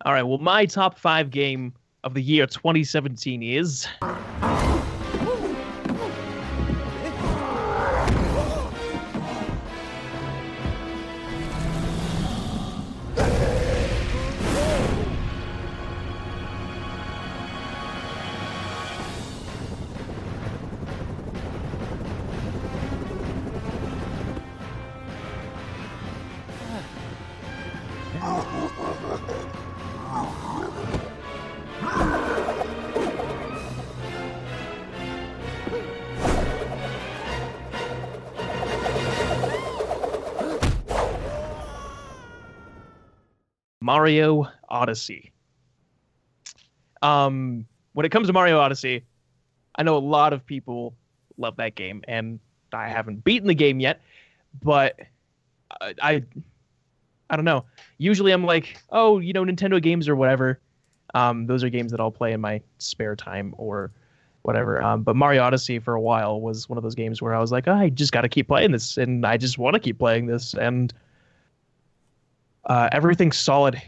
All right, well, my top 5 game of the year 2017 is... Mario Odyssey. When it comes to Mario Odyssey, I know a lot of people love that game, and I haven't beaten the game yet, but I don't know. Usually I'm like, oh, Nintendo games or whatever. Those are games that I'll play in my spare time or whatever. But Mario Odyssey for a while was one of those games where I was like, oh, I just got to keep playing this, and I just want to keep playing this, and everything's solid.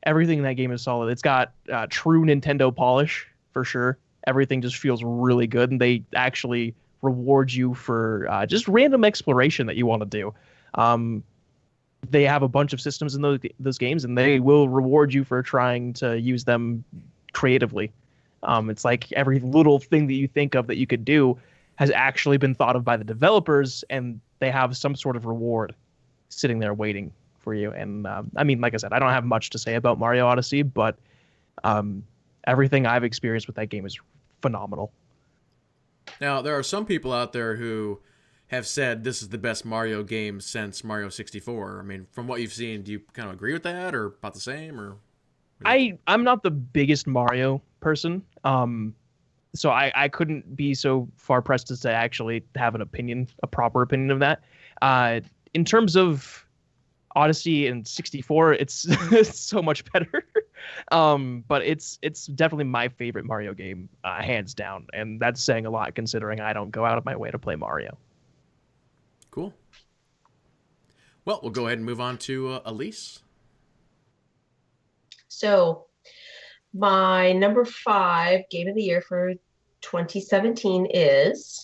Everything in that game is solid. It's got true Nintendo polish for sure. Everything just feels really good, and they actually reward you for just random exploration that you want to do. They have a bunch of systems in those games, and they will reward you for trying to use them creatively. It's like every little thing that you think of that you could do has actually been thought of by the developers, and they have some sort of reward sitting there waiting for you. And I mean, like I said, I don't have much to say about Mario Odyssey, but everything I've experienced with that game is phenomenal. Now, there are some people out there who have said this is the best Mario game since Mario 64. I mean, from what you've seen, do you kind of agree with that, or about the same? Or I'm not the biggest Mario person, so I couldn't be so far pressed as to actually have an opinion, a proper opinion of that. In terms of Odyssey and 64, it's so much better. But it's definitely my favorite Mario game, hands down, and that's saying a lot considering I don't go out of my way to play Mario. Cool. Well, we'll go ahead and move on to Alise. So, my number 5 game of the year for 2017 is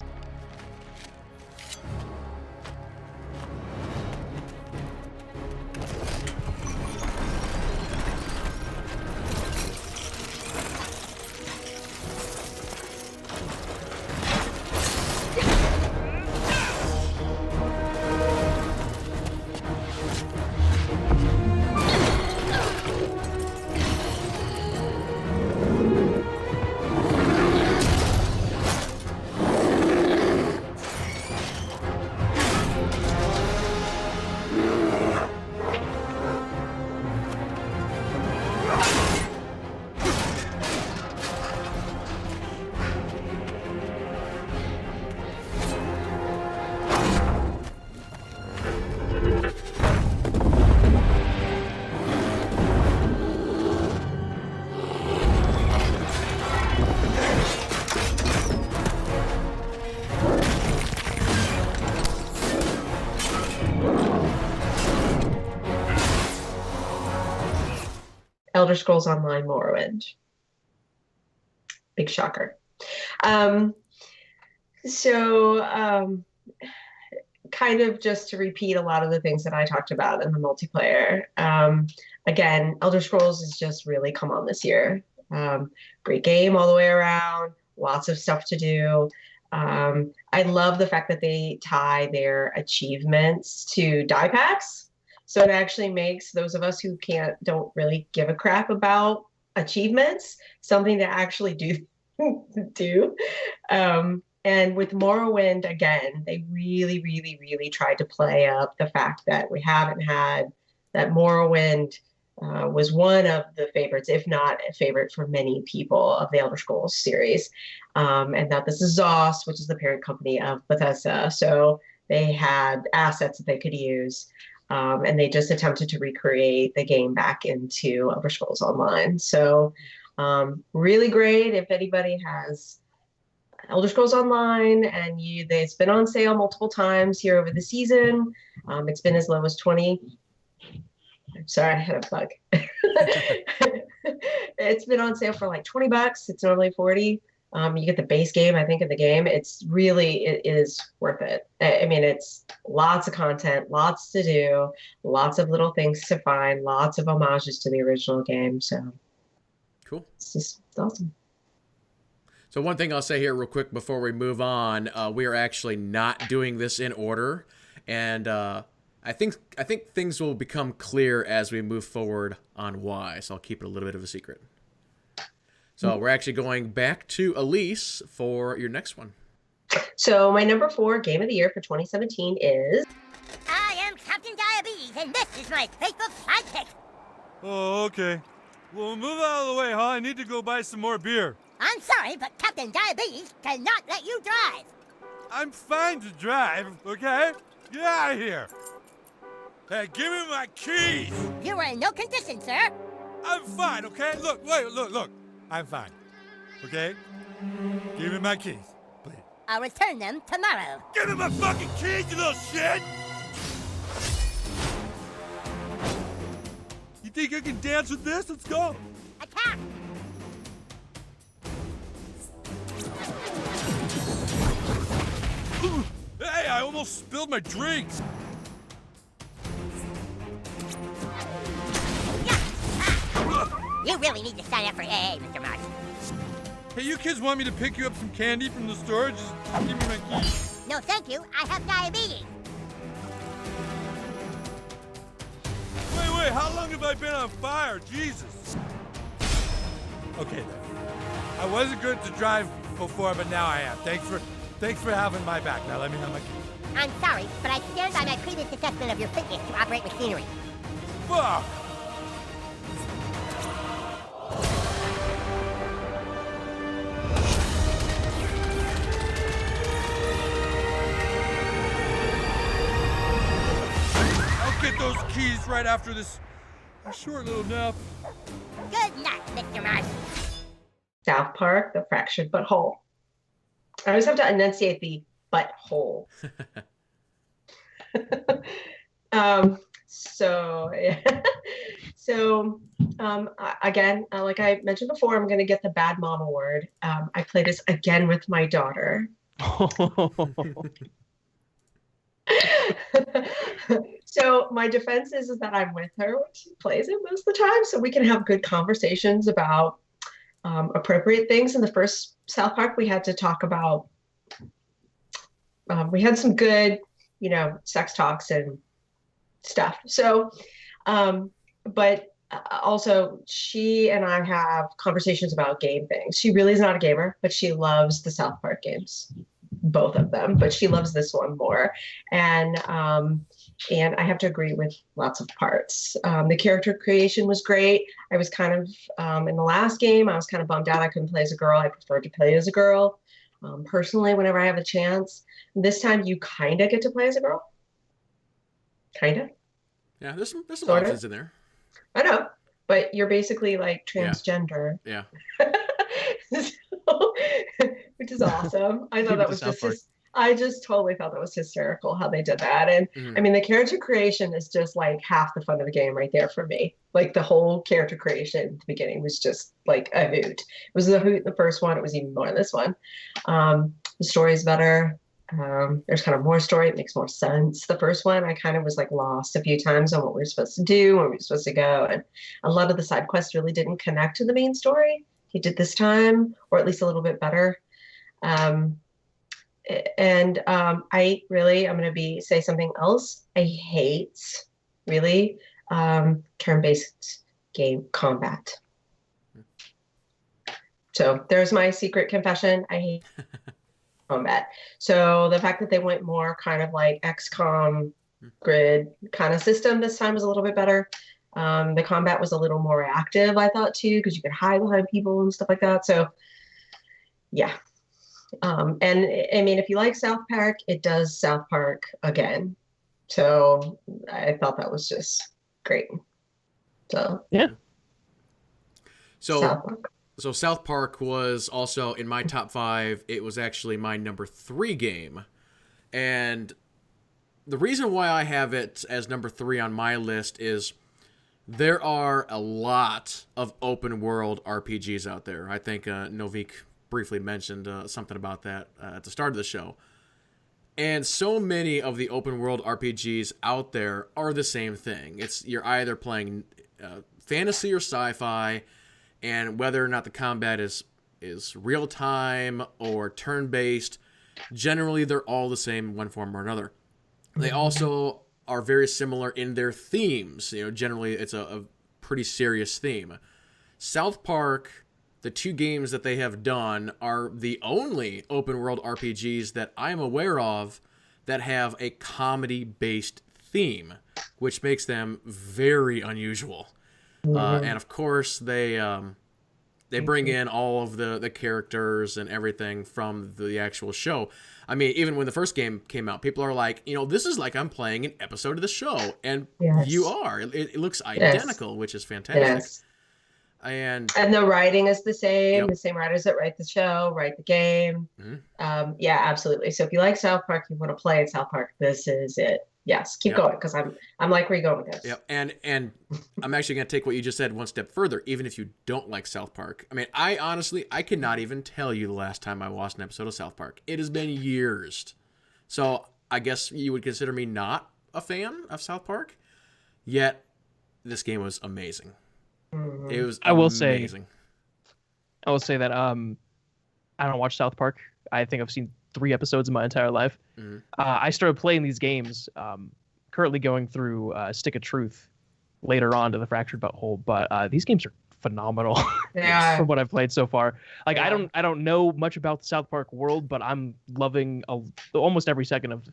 Elder Scrolls Online Morrowind. Big shocker. Um, so kind of just to repeat a lot of the things that I talked about in the multiplayer. Again, Elder Scrolls has just really come on this year. Great game all the way around, lots of stuff to do. I love the fact that they tie their achievements to die packs. So it actually makes those of us who don't really give a crap about achievements something to actually do. And with Morrowind, again, they really, really, really tried to play up the fact that we haven't had that Morrowind was one of the favorites, if not a favorite for many people of the Elder Scrolls series. And that this is ZOS, which is the parent company of Bethesda. So they had assets that they could use. And they just attempted to recreate the game back into Elder Scrolls Online. So really great if anybody has Elder Scrolls Online and it's been on sale multiple times here over the season. It's been as low as 20. I'm sorry, I had a bug. It's been on sale for like $20. It's normally 40. You get the base game, I think, of the game. It is worth it. I mean, it's lots of content, lots to do, lots of little things to find, lots of homages to the original game. So cool. It's awesome. So one thing I'll say here real quick before we move on, we are actually not doing this in order, and I think things will become clear as we move forward on why. So I'll keep it a little bit of a secret. So we're actually going back to Alise for your next one. So my number 4 game of the year for 2017 is... I am Captain Diabetes, and this is my faithful sidekick. Oh, okay. Well, move out of the way, huh? I need to go buy some more beer. I'm sorry, but Captain Diabetes cannot let you drive. I'm fine to drive, okay? Get out of here. Hey, give me my keys. You are in no condition, sir. I'm fine, okay? Look. I'm fine, okay? Give me my keys, please. I'll return them tomorrow. Give me my fucking keys, you little shit! You think I can dance with this? Let's go. Attack! Hey, I almost spilled my drinks. You really need to sign up for AA, Mr. Marsh. Hey, you kids want me to pick you up some candy from the store? Just give me my keys. No, thank you. I have diabetes. Wait, how long have I been on fire? Jesus. Okay, then. I wasn't good to drive before, but now I am. Thanks for having my back. Now let me have my keys. I'm sorry, but I stand by my previous assessment of your fitness to operate machinery. Fuck! I'll get those keys right after this short little nap. Good night, Mr. Marsh. South Park, The Fractured But Whole. I always have to enunciate the butthole. Again, like I mentioned before, I'm going to get the Bad Mom Award. I play this again with my daughter. So my defense is that I'm with her when she plays it most of the time, so we can have good conversations about appropriate things. In the first South Park, we had to talk about, we had some good, sex talks and stuff. So, but also she and I have conversations about game things. She really is not a gamer, but she loves the South Park games, both of them, but she loves this one more. And I have to agree with lots of parts. The character creation was great. I was kind of, in the last game, I was kind of bummed out I couldn't play as a girl. I preferred to play as a girl, personally, whenever I have a chance. This time you kind of get to play as a girl. Kind of. Yeah, there's some options in there. I know, but you're basically like transgender. Yeah. So, which is awesome. I thought that was just I just totally thought that was hysterical how they did that. And I mean, the character creation is just like half the fun of the game right there for me. Like the whole character creation at the beginning was just like a hoot. It was a hoot in the first one. It was even more in this one. The story is better. There's kind of more story. It makes more sense. The first one, I kind of was like lost a few times on what we were supposed to do, where we were supposed to go. And a lot of the side quests really didn't connect to the main story. He did this time, or at least a little bit better. I'm going to say something else. I hate really turn-based game combat. So there's my secret confession. I hate combat. So the fact that they went more kind of like XCOM grid kind of system this time was a little bit better. The combat was a little more reactive, I thought, too, because you could hide behind people and stuff like that. So yeah. And I mean, if you like South Park, it does South Park again. So I thought that was just great. So yeah. So South Park was also in my top 5. It was actually my number 3 game. And the reason why I have it as number 3 on my list is there are a lot of open world RPGs out there. I think Noviek briefly mentioned something about that at the start of the show. And so many of the open world RPGs out there are the same thing. You're either playing fantasy or sci-fi, and whether or not the combat is real time or turn based, generally they're all the same in one form or another. They also are very similar in their themes. Generally it's a pretty serious theme. South Park, the 2 games that they have done, are the only open world RPGs that I'm aware of that have a comedy based theme, which makes them very unusual. And of course, they bring in all of the characters and everything from the actual show. I mean, even when the first game came out, people are like, this is like I'm playing an episode of the show. And you are. It looks identical, which is fantastic. Yes. And the writing is the same. Yep. The same writers that write the show, write the game. Yeah, absolutely. So if you like South Park, you want to play in South Park, this is it. Yes, keep going, because I'm like where you going with this. Yeah, and I'm actually going to take what you just said one step further. Even if you don't like South Park, I mean, I cannot even tell you the last time I watched an episode of South Park. It has been years. So I guess you would consider me not a fan of South Park. Yet this game was amazing. It was amazing. I will say that I don't watch South Park. I think I've seen 3 episodes in my entire life. I started playing these games, currently going through Stick of Truth later on to the Fractured Butthole, but these games are phenomenal from what I've played so far. Like, I don't know much about the South Park world, but I'm loving almost every second of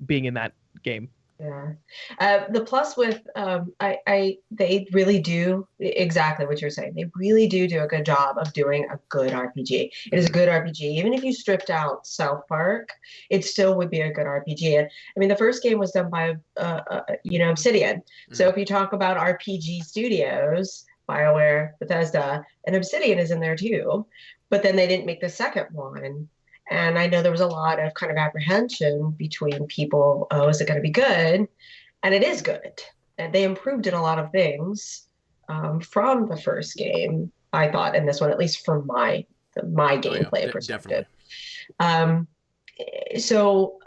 being in that game. Yeah. The plus with they really do exactly what you're saying. They really do a good job of doing a good RPG. It is a good RPG. Even if you stripped out South Park, it still would be a good RPG. And I mean, the first game was done by Obsidian. So if you talk about RPG studios, BioWare, Bethesda, and Obsidian is in there too. But then they didn't make the second one. And I know there was a lot of kind of apprehension between people. Oh, is it going to be good? And it is good. And they improved in a lot of things from the first game, I thought, in this one, at least from my gameplay perspective. So,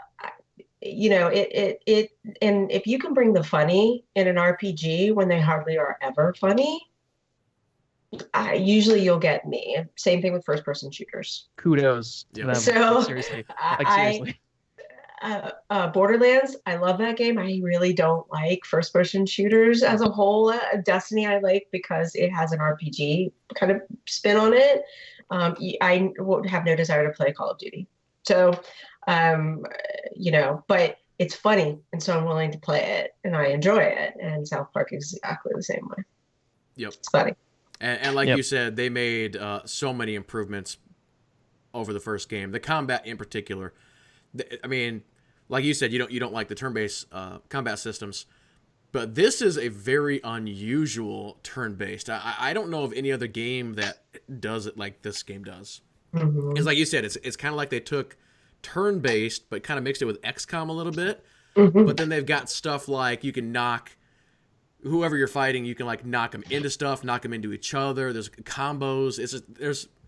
it and if you can bring the funny in an RPG when they hardly are ever funny, usually you'll get me. Same thing with first-person shooters. Kudos to them. So seriously. Borderlands, I love that game. I really don't like first-person shooters as a whole. Destiny I like because it has an RPG kind of spin on it. I would have no desire to play Call of Duty. So, but it's funny, and so I'm willing to play it, and I enjoy it. And South Park is exactly the same way. Yep. It's funny. And like you said, they made so many improvements over the first game. The combat in particular. I mean, like you said, you don't like the turn-based combat systems, but this is a very unusual turn-based. I don't know of any other game that does it like this game does. It's like you said, it's kind of like they took turn-based, but kind of mixed it with XCOM a little bit. Mm-hmm. But then they've got stuff like you can knock whoever you're fighting, you can like knock them into stuff, knock them into each other. There's combos.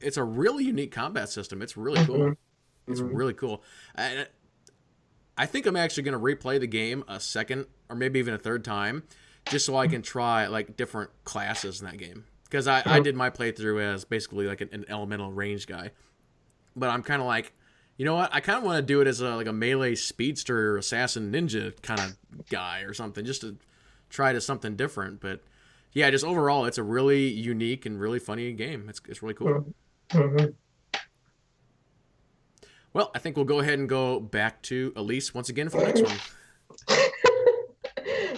It's a really unique combat system. It's really cool. It's really cool. I think I'm actually going to replay the game a second or maybe even a third time just so I can try like different classes in that game. Because I did my playthrough as basically like an elemental range guy. But I'm kind of like, you know what? I kind of want to do it as like a melee speedster, assassin, ninja kind of guy or something, just to try to something different. But yeah, just overall, it's a really unique and really funny game. It's really cool. Mm-hmm. Well, I think we'll go ahead and go back to Alise once again for the next one.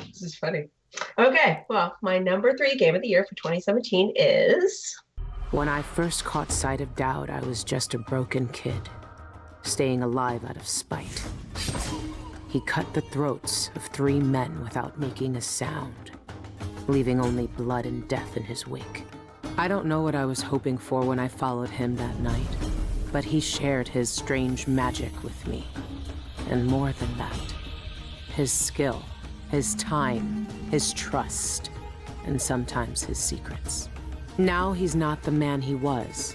This is funny. Okay, well, my number 3 game of the year for 2017 is... When I first caught sight of Dowd, I was just a broken kid, staying alive out of spite. He cut the throats of 3 men without making a sound, leaving only blood and death in his wake. I don't know what I was hoping for when I followed him that night, but he shared his strange magic with me. And more than that, his skill, his time, his trust, and sometimes his secrets. Now he's not the man he was.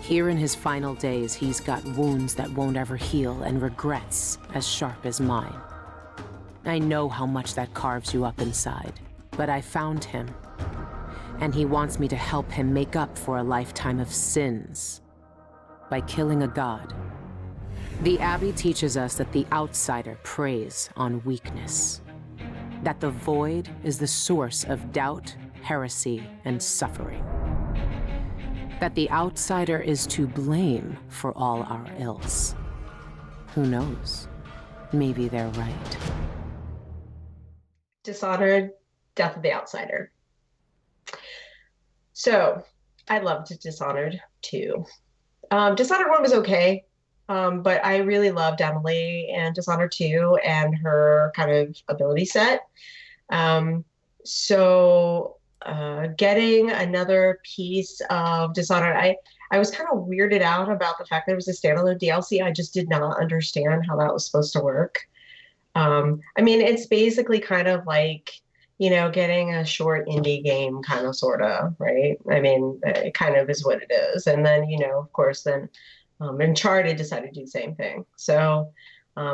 Here in his final days, he's got wounds that won't ever heal and regrets as sharp as mine. I know how much that carves you up inside, but I found him, and he wants me to help him make up for a lifetime of sins by killing a god. The Abbey teaches us that the outsider preys on weakness, that the void is the source of doubt, heresy, and suffering. That the outsider is to blame for all our ills. Who knows? Maybe they're right. Dishonored, Death of the Outsider. So, I loved Dishonored 2. Dishonored 1 was okay, but I really loved Emily and Dishonored 2 and her kind of ability set. Getting another piece of Dishonored, I was kind of weirded out about the fact that it was a standalone DLC. I just did not understand how that was supposed to work. I mean, it's basically kind of like, you know, getting a short indie game kind of, sort of, right? I mean, it kind of is what it is. And then, you know, of course, then Uncharted decided to do the same thing. So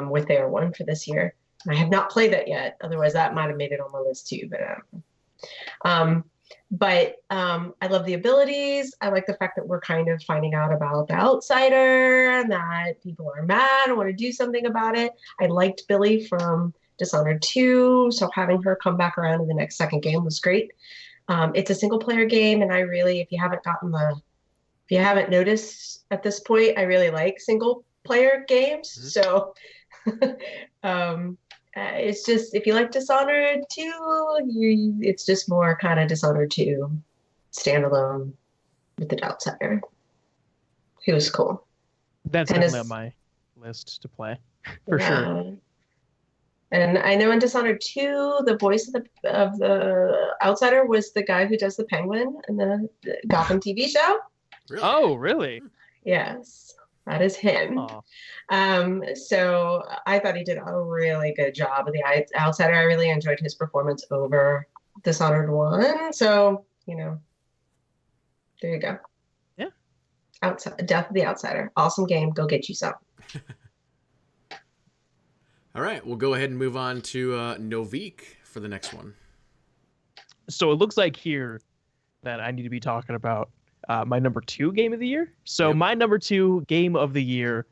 with their one for this year. I have not played that yet. Otherwise, that might have made it on my list too, but I don't know. I love the abilities. I like the fact that we're kind of finding out about the outsider and that people are mad and want to do something about it. I liked Billy from Dishonored 2, so having her come back around in the next second game was great. It's a single player game, and I really, if you haven't noticed at this point, I really like single player games. So it's just, if you like Dishonored 2, it's just more kind of Dishonored 2 standalone with the outsider. He was cool. That's definitely on my list to play for sure. And I know in Dishonored 2, the voice of the outsider was the guy who does the Penguin in the Gotham TV show. Really? Oh, really? Yes, that is him. So I thought he did a really good job of the outsider. I really enjoyed his performance over Dishonored 1. So, you know, there you go. Yeah. Death of the Outsider. Awesome game. Go get you some. All right, we'll go ahead and move on to Noviek for the next one. So it looks like here that I need to be talking about my number 2 game of the year. So my number 2 game of the year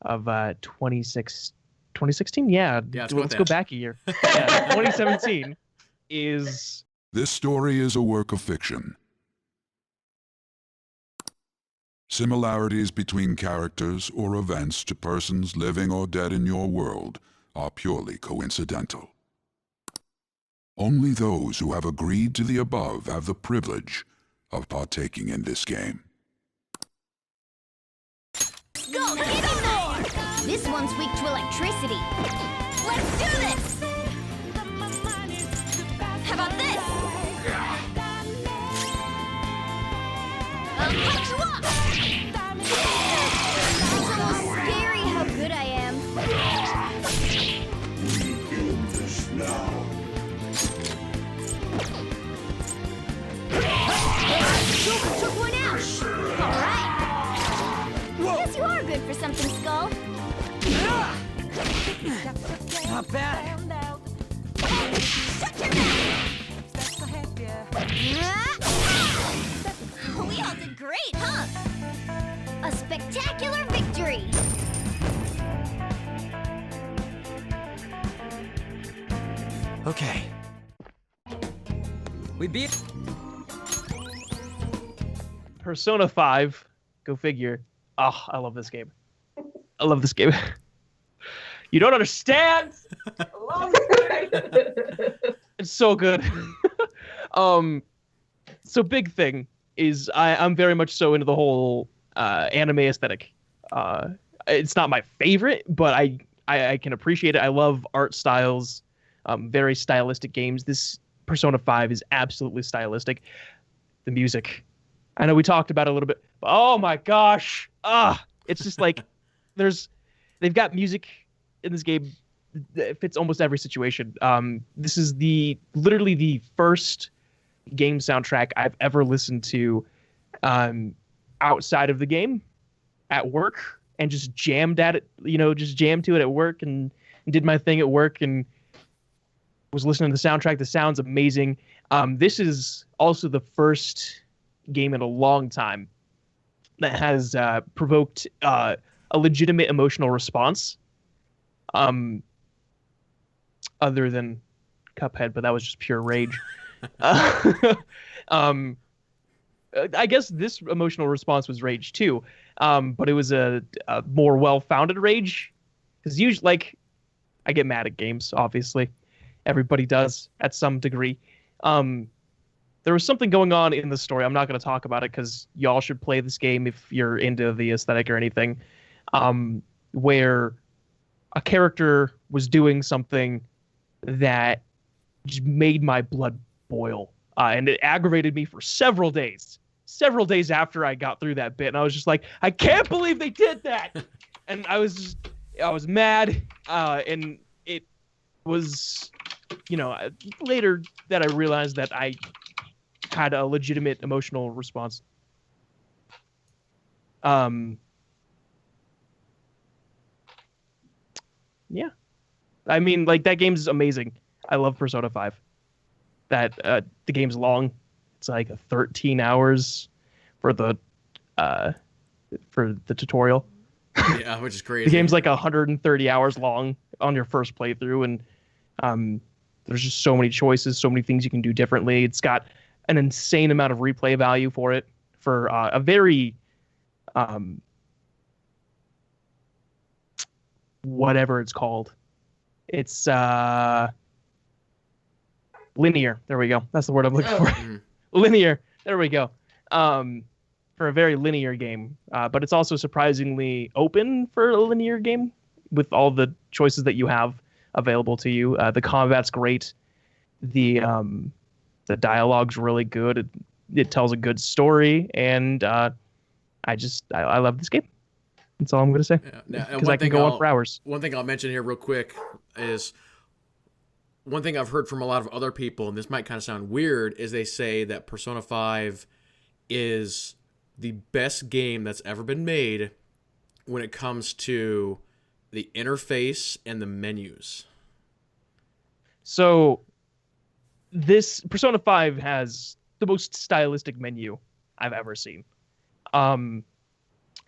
of 2016. Yeah, let's go back a year. 2017 is... This story is a work of fiction. Similarities between characters or events to persons living or dead in your world are purely coincidental. Only those who have agreed to the above have the privilege of partaking in this game. Go, get in there! This one's weak to electricity. Let's do this! How about this? I'll cut you off! It's almost scary how good You're good for something, Skull. Not bad. Shut your mouth! We all did great, huh? A spectacular victory! Okay. We beat. Persona 5, go figure. Oh, I love this game. I love this game. You don't understand. I love it. It's so good. So big thing is I'm very much so into the whole anime aesthetic. It's not my favorite, but I can appreciate it. I love art styles, very stylistic games. This Persona 5 is absolutely stylistic. The music, I know we talked about it a little bit, but oh my gosh, it's just like they've got music in this game that fits almost every situation. This is literally the first game soundtrack I've ever listened to outside of the game at work and just jammed at it, just jammed to it at work and did my thing at work and was listening to the soundtrack. The sound's amazing. This is also the first game in a long time that has provoked a legitimate emotional response. Other than Cuphead, but that was just pure rage. I guess this emotional response was rage too, but it was a more well-founded rage. Because usually, I get mad at games, obviously. Everybody does, at some degree. There was something going on in the story. I'm not going to talk about it, because y'all should play this game if you're into the aesthetic or anything, where a character was doing something that just made my blood boil. And it aggravated me for several days after I got through that bit. And I was just like, I can't believe they did that. And I was mad. And it was, later that I realized that I had a legitimate emotional response. Yeah. I mean, that game's amazing. I love Persona 5. The game's long. It's 13 hours for the tutorial. Yeah, which is crazy. The game's 130 hours long on your first playthrough, and there's just so many choices, so many things you can do differently. It's got an insane amount of replay value for it, for a very whatever it's called. It's linear. There we go. That's the word I'm looking for. Linear. There we go. For a very linear game. But it's also surprisingly open for a linear game with all the choices that you have available to you. The combat's great. The dialogue's really good. It tells a good story, and I love this game. That's all I'm going to say. Because I can go on for hours. One thing I'll mention here real quick is one thing I've heard from a lot of other people, and this might kind of sound weird, is they say that Persona 5 is the best game that's ever been made when it comes to the interface and the menus. So this Persona 5 has the most stylistic menu I've ever seen.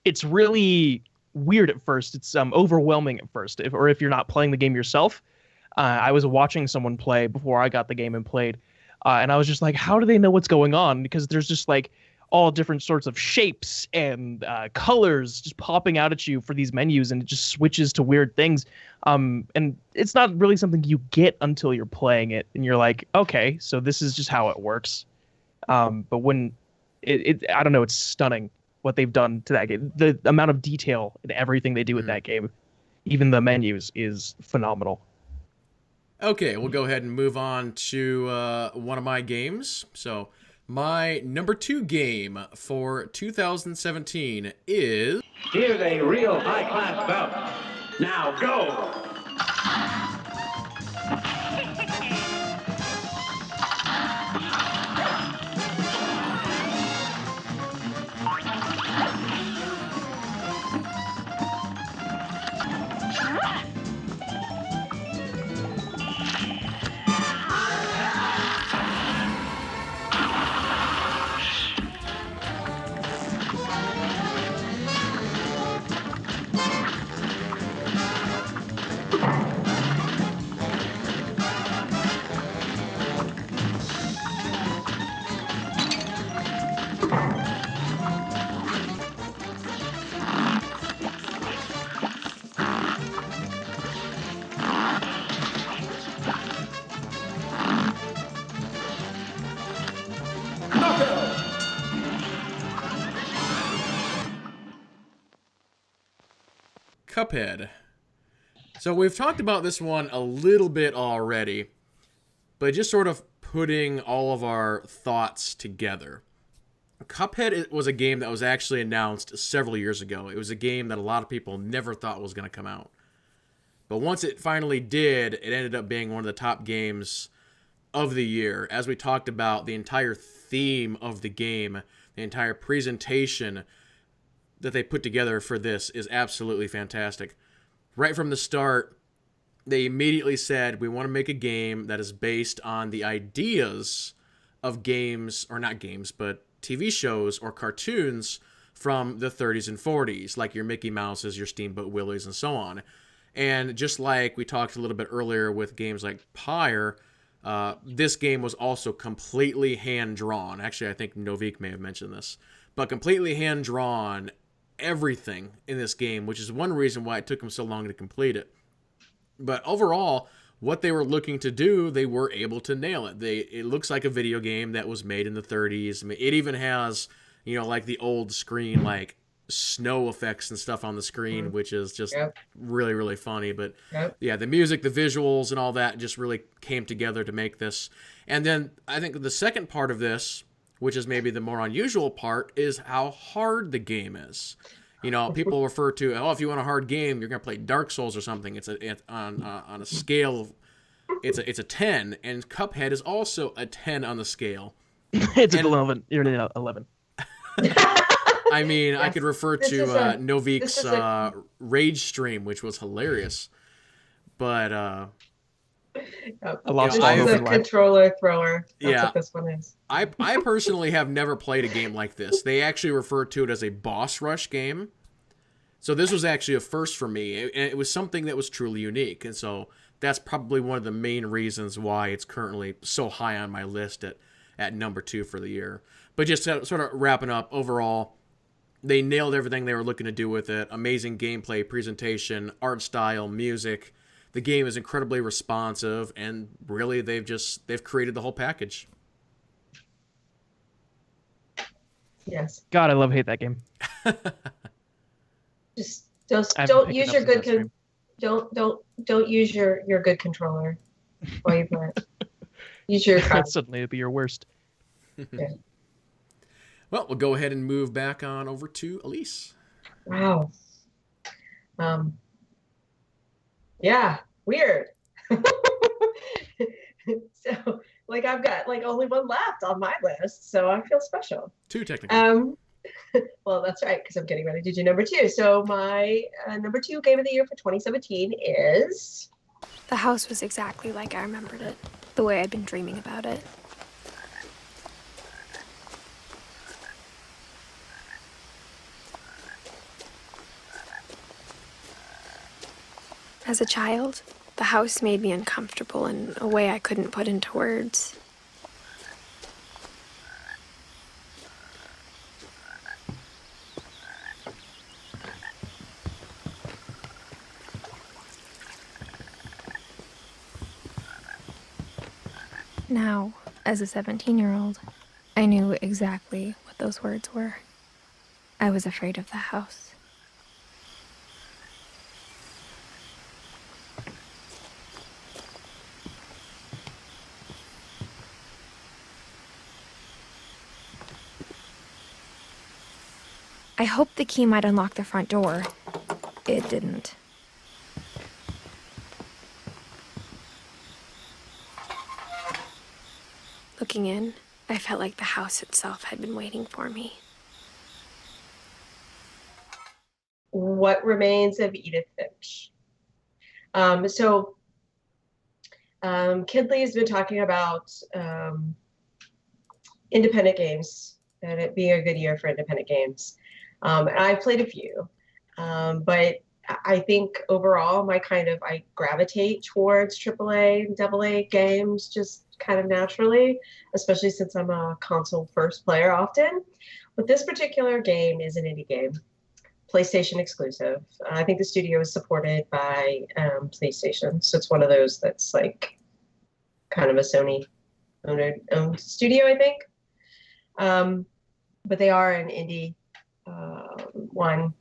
It's really weird at first. It's overwhelming at first, if you're not playing the game yourself. I was watching someone play before I got the game and played, and I was just like, how do they know what's going on? Because there's just all different sorts of shapes and colors just popping out at you for these menus, and it just switches to weird things. And it's not really something you get until you're playing it, and you're like, okay, so this is just how it works. But when I don't know, it's stunning what they've done to that game. The amount of detail in everything they do with that game, even the menus, is phenomenal. Okay, we'll go ahead and move on to one of my games. So my number 2 game for 2017 is... Here's a real high-class bout. Now go! Cuphead. So we've talked about this one a little bit already, but just sort of putting all of our thoughts together. Cuphead was a game that was actually announced several years ago. It was a game that a lot of people never thought was going to come out. But once it finally did, it ended up being one of the top games of the year. As we talked about, the entire theme of the game, the entire presentation that they put together for this is absolutely fantastic. Right from the start, they immediately said, we want to make a game that is based on the ideas of games, or not games, but TV shows or cartoons from the 30s and 40s, like your Mickey Mouses, your Steamboat Willies, and so on. And just like we talked a little bit earlier with games like Pyre, this game was also completely hand-drawn. Actually, I think Noviek may have mentioned this. But completely hand-drawn, everything in this game, which is one reason why it took them so long to complete it. But overall, what they were looking to do, they were able to nail it. It looks like a video game that was made in the 30s. I mean, it even has, like the old screen, like snow effects and stuff on the screen, which is just really, really funny. But yeah, the music, the visuals, and all that just really came together to make this. And then I think the second part of this, which is maybe the more unusual part, is how hard the game is. People refer to, if you want a hard game, you're going to play Dark Souls or something. It's on a scale of, it's a 10, and Cuphead is also a 10 on the scale. It's an 11. You're an 11. I mean, yes. I could refer to Novik's Rage stream, which was hilarious. But I lost all this is a controller thrower. That's what this one is. I personally have never played a game like this. They actually refer to it as a boss rush game. So this was actually a first for me. It was something that was truly unique. And so that's probably one of the main reasons why it's currently so high on my list at number 2 for the year. But just sort of wrapping up, overall, they nailed everything they were looking to do with it. Amazing gameplay, presentation, art style, music. The game is incredibly responsive, and really they've created the whole package. Yes. God, I hate that game. Just don't use your good don't use your good controller while you play it. Use your That suddenly would be your worst. Yeah. Well, we'll go ahead and move back on over to Alise. Wow. Yeah, weird. So, I've got only one left on my list, so I feel special. 2 technically. Well, that's right, because I'm getting ready to do number 2. So my number 2 game of the year for 2017 is... The house was exactly like I remembered it, the way I'd been dreaming about it. As a child, the house made me uncomfortable in a way I couldn't put into words. Now, as a 17-year-old, I knew exactly what those words were. I was afraid of the house. I hoped the key might unlock the front door. It didn't. Looking in, I felt like the house itself had been waiting for me. What Remains of Edith Finch. Kidley has been talking about independent games and it being a good year for independent games. And I've played a few, but I think overall I gravitate towards AAA and AA games just kind of naturally, especially since I'm a console first player often. But this particular game is an indie game, PlayStation exclusive. I think the studio is supported by PlayStation, so it's one of those that's kind of a Sony owned studio, I think. But they are an indie one.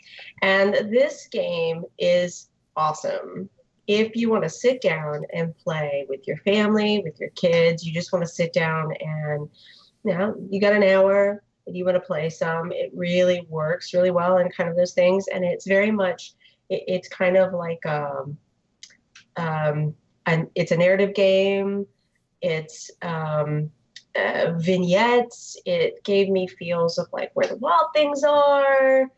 And this game is awesome. If you want to sit down and play with your family, with your kids, you just want to sit down and, you got an hour and you want to play some, it really works really well and kind of those things. And it's very much, it's kind of like, it's a narrative game. It's vignettes. It gave me feels of like where the wild things are.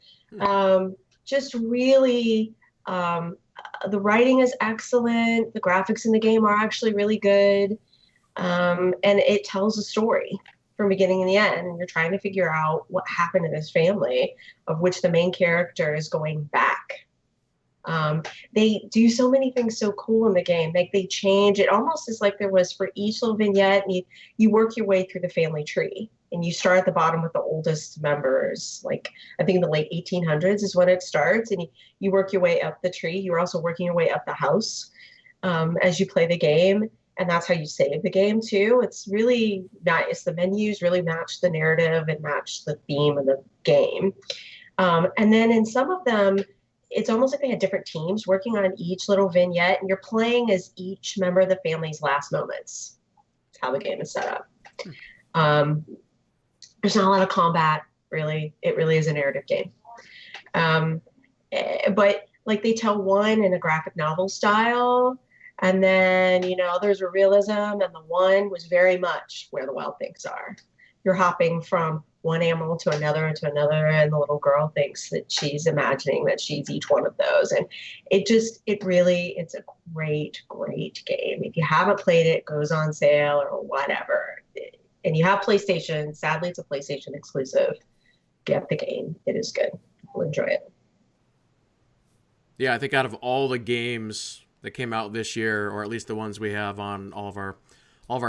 Just really, the writing is excellent. The graphics in the game are actually really good. And it tells a story from beginning and the end. And you're trying to figure out what happened to this family, of which the main character is going back. They do so many things so cool in the game. Like they change, it almost is like there was for each little vignette, and you work your way through the family tree. And you start at the bottom with the oldest members, like I think in the late 1800s is when it starts. And you work your way up the tree. You're also working your way up the house as you play the game. And that's how you save the game too. It's really nice. The menus really match the narrative and match the theme of the game. And then in some of them, it's almost like they had different teams working on each little vignette, and you're playing as each member of the family's last moments. That's how the game is set up. There's not a lot of combat, really. It really is a narrative game. But like they tell one in a graphic novel style, and then, others were realism, and the one was very much where the wild things are. You're hopping from one animal to another and to another, and the little girl thinks that she's imagining that she's each one of those. And it's a great, great game. If you haven't played it, it goes on sale or whatever. And you have PlayStation, sadly it's a PlayStation exclusive. Get the game. It is good. We'll enjoy it. Yeah, I think out of all the games that came out this year, or at least the ones we have on all of our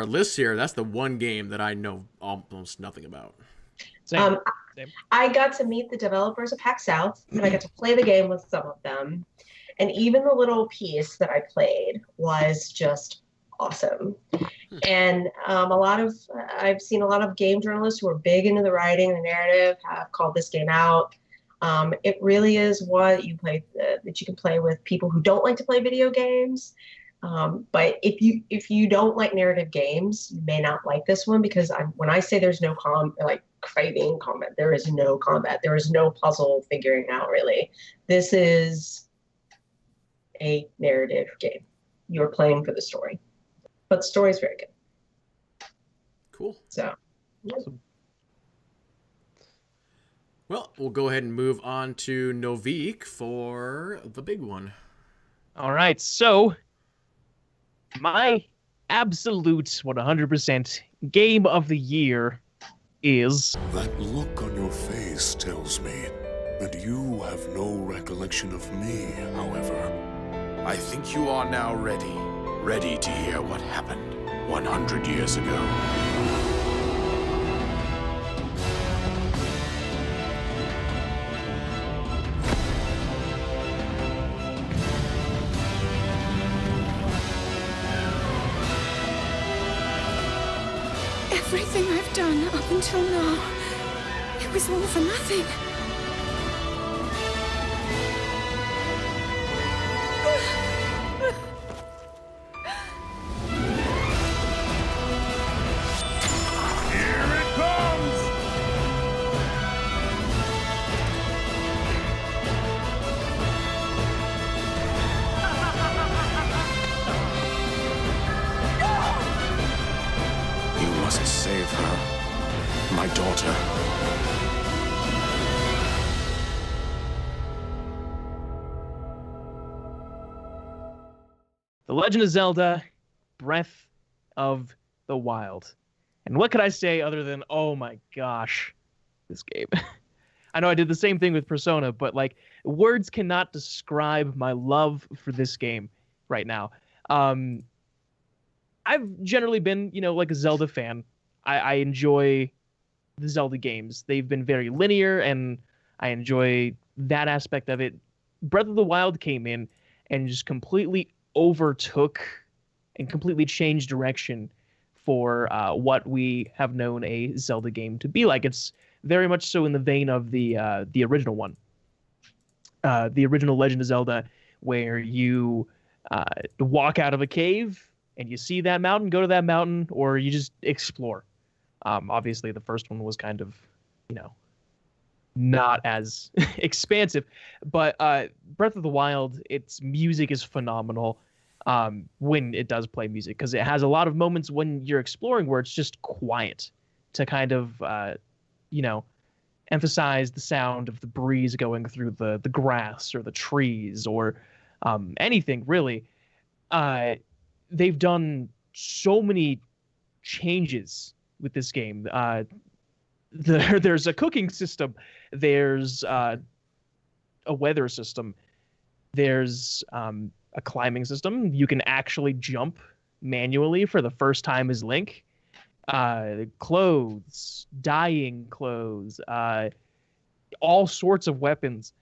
lists here, that's the one game that I know almost nothing about. Same. I got to meet the developers of Hack South, and I got to play the game with some of them. And even the little piece that I played was just awesome. And I've seen a lot of game journalists who are big into the writing and the narrative have called this game out. It really is what you play that you can play with people who don't like to play video games. But if you don't like narrative games, you may not like this one, because when I say there's no fighting combat, there is no combat. There is no puzzle figuring out, really. This is a narrative game. You're playing for the story, but the story is very good. Cool. So, awesome. Well, we'll go ahead and move on to Noviek for the big one. All right, so my absolute 100% game of the year is... That look on your face tells me that you have no recollection of me, however. I think you are now ready to hear what happened 100 years ago. Everything I've done up until now, it was all for nothing. Here it comes! You must save her, my daughter. The Legend of Zelda, Breath of the Wild. And what could I say other than, oh my gosh, this game. I know I did the same thing with Persona, but like, words cannot describe my love for this game right now. I've generally been, like a Zelda fan. I enjoy the Zelda games. They've been very linear, and I enjoy that aspect of it. Breath of the Wild came in and just completely overtook and completely changed direction for what we have known a Zelda game to be like. It's very much so in the vein of the original one, the original Legend of Zelda, where you walk out of a cave and you see that mountain, go to that mountain, or you just explore. Obviously, the first one was kind of, not as expansive, but Breath of the Wild, its music is phenomenal when it does play music, because it has a lot of moments when you're exploring where it's just quiet to kind of, emphasize the sound of the breeze going through the grass or the trees or anything, really. They've done so many changes with this game. There's a cooking system. There's a weather system. There's a climbing system. You can actually jump manually for the first time as Link. Clothes, dyeing clothes, all sorts of weapons.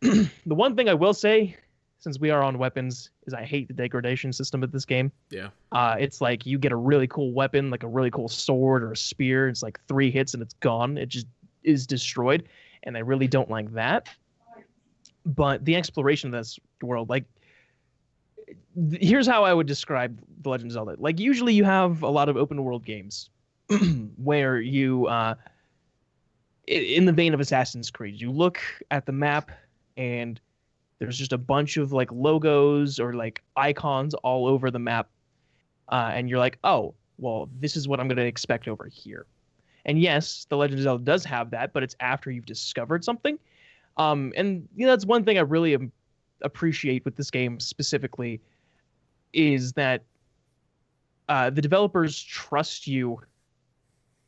The one thing I will say, since we are on weapons, is I hate the degradation system of this game. Yeah. It's like you get a really cool weapon, like a really cool sword or a spear. It's like 3 hits and it's gone. It just is destroyed. And I really don't like that. But the exploration of this world, like, here's how I would describe The Legend of Zelda. Like, usually you have a lot of open world games where you, in the vein of Assassin's Creed, you look at the map and there's just a bunch of like logos or like icons all over the map. And you're like, oh, well, this is what I'm going to expect over here. And yes, The Legend of Zelda does have that, but it's after you've discovered something. And that's one thing I really appreciate with this game specifically, is that the developers trust you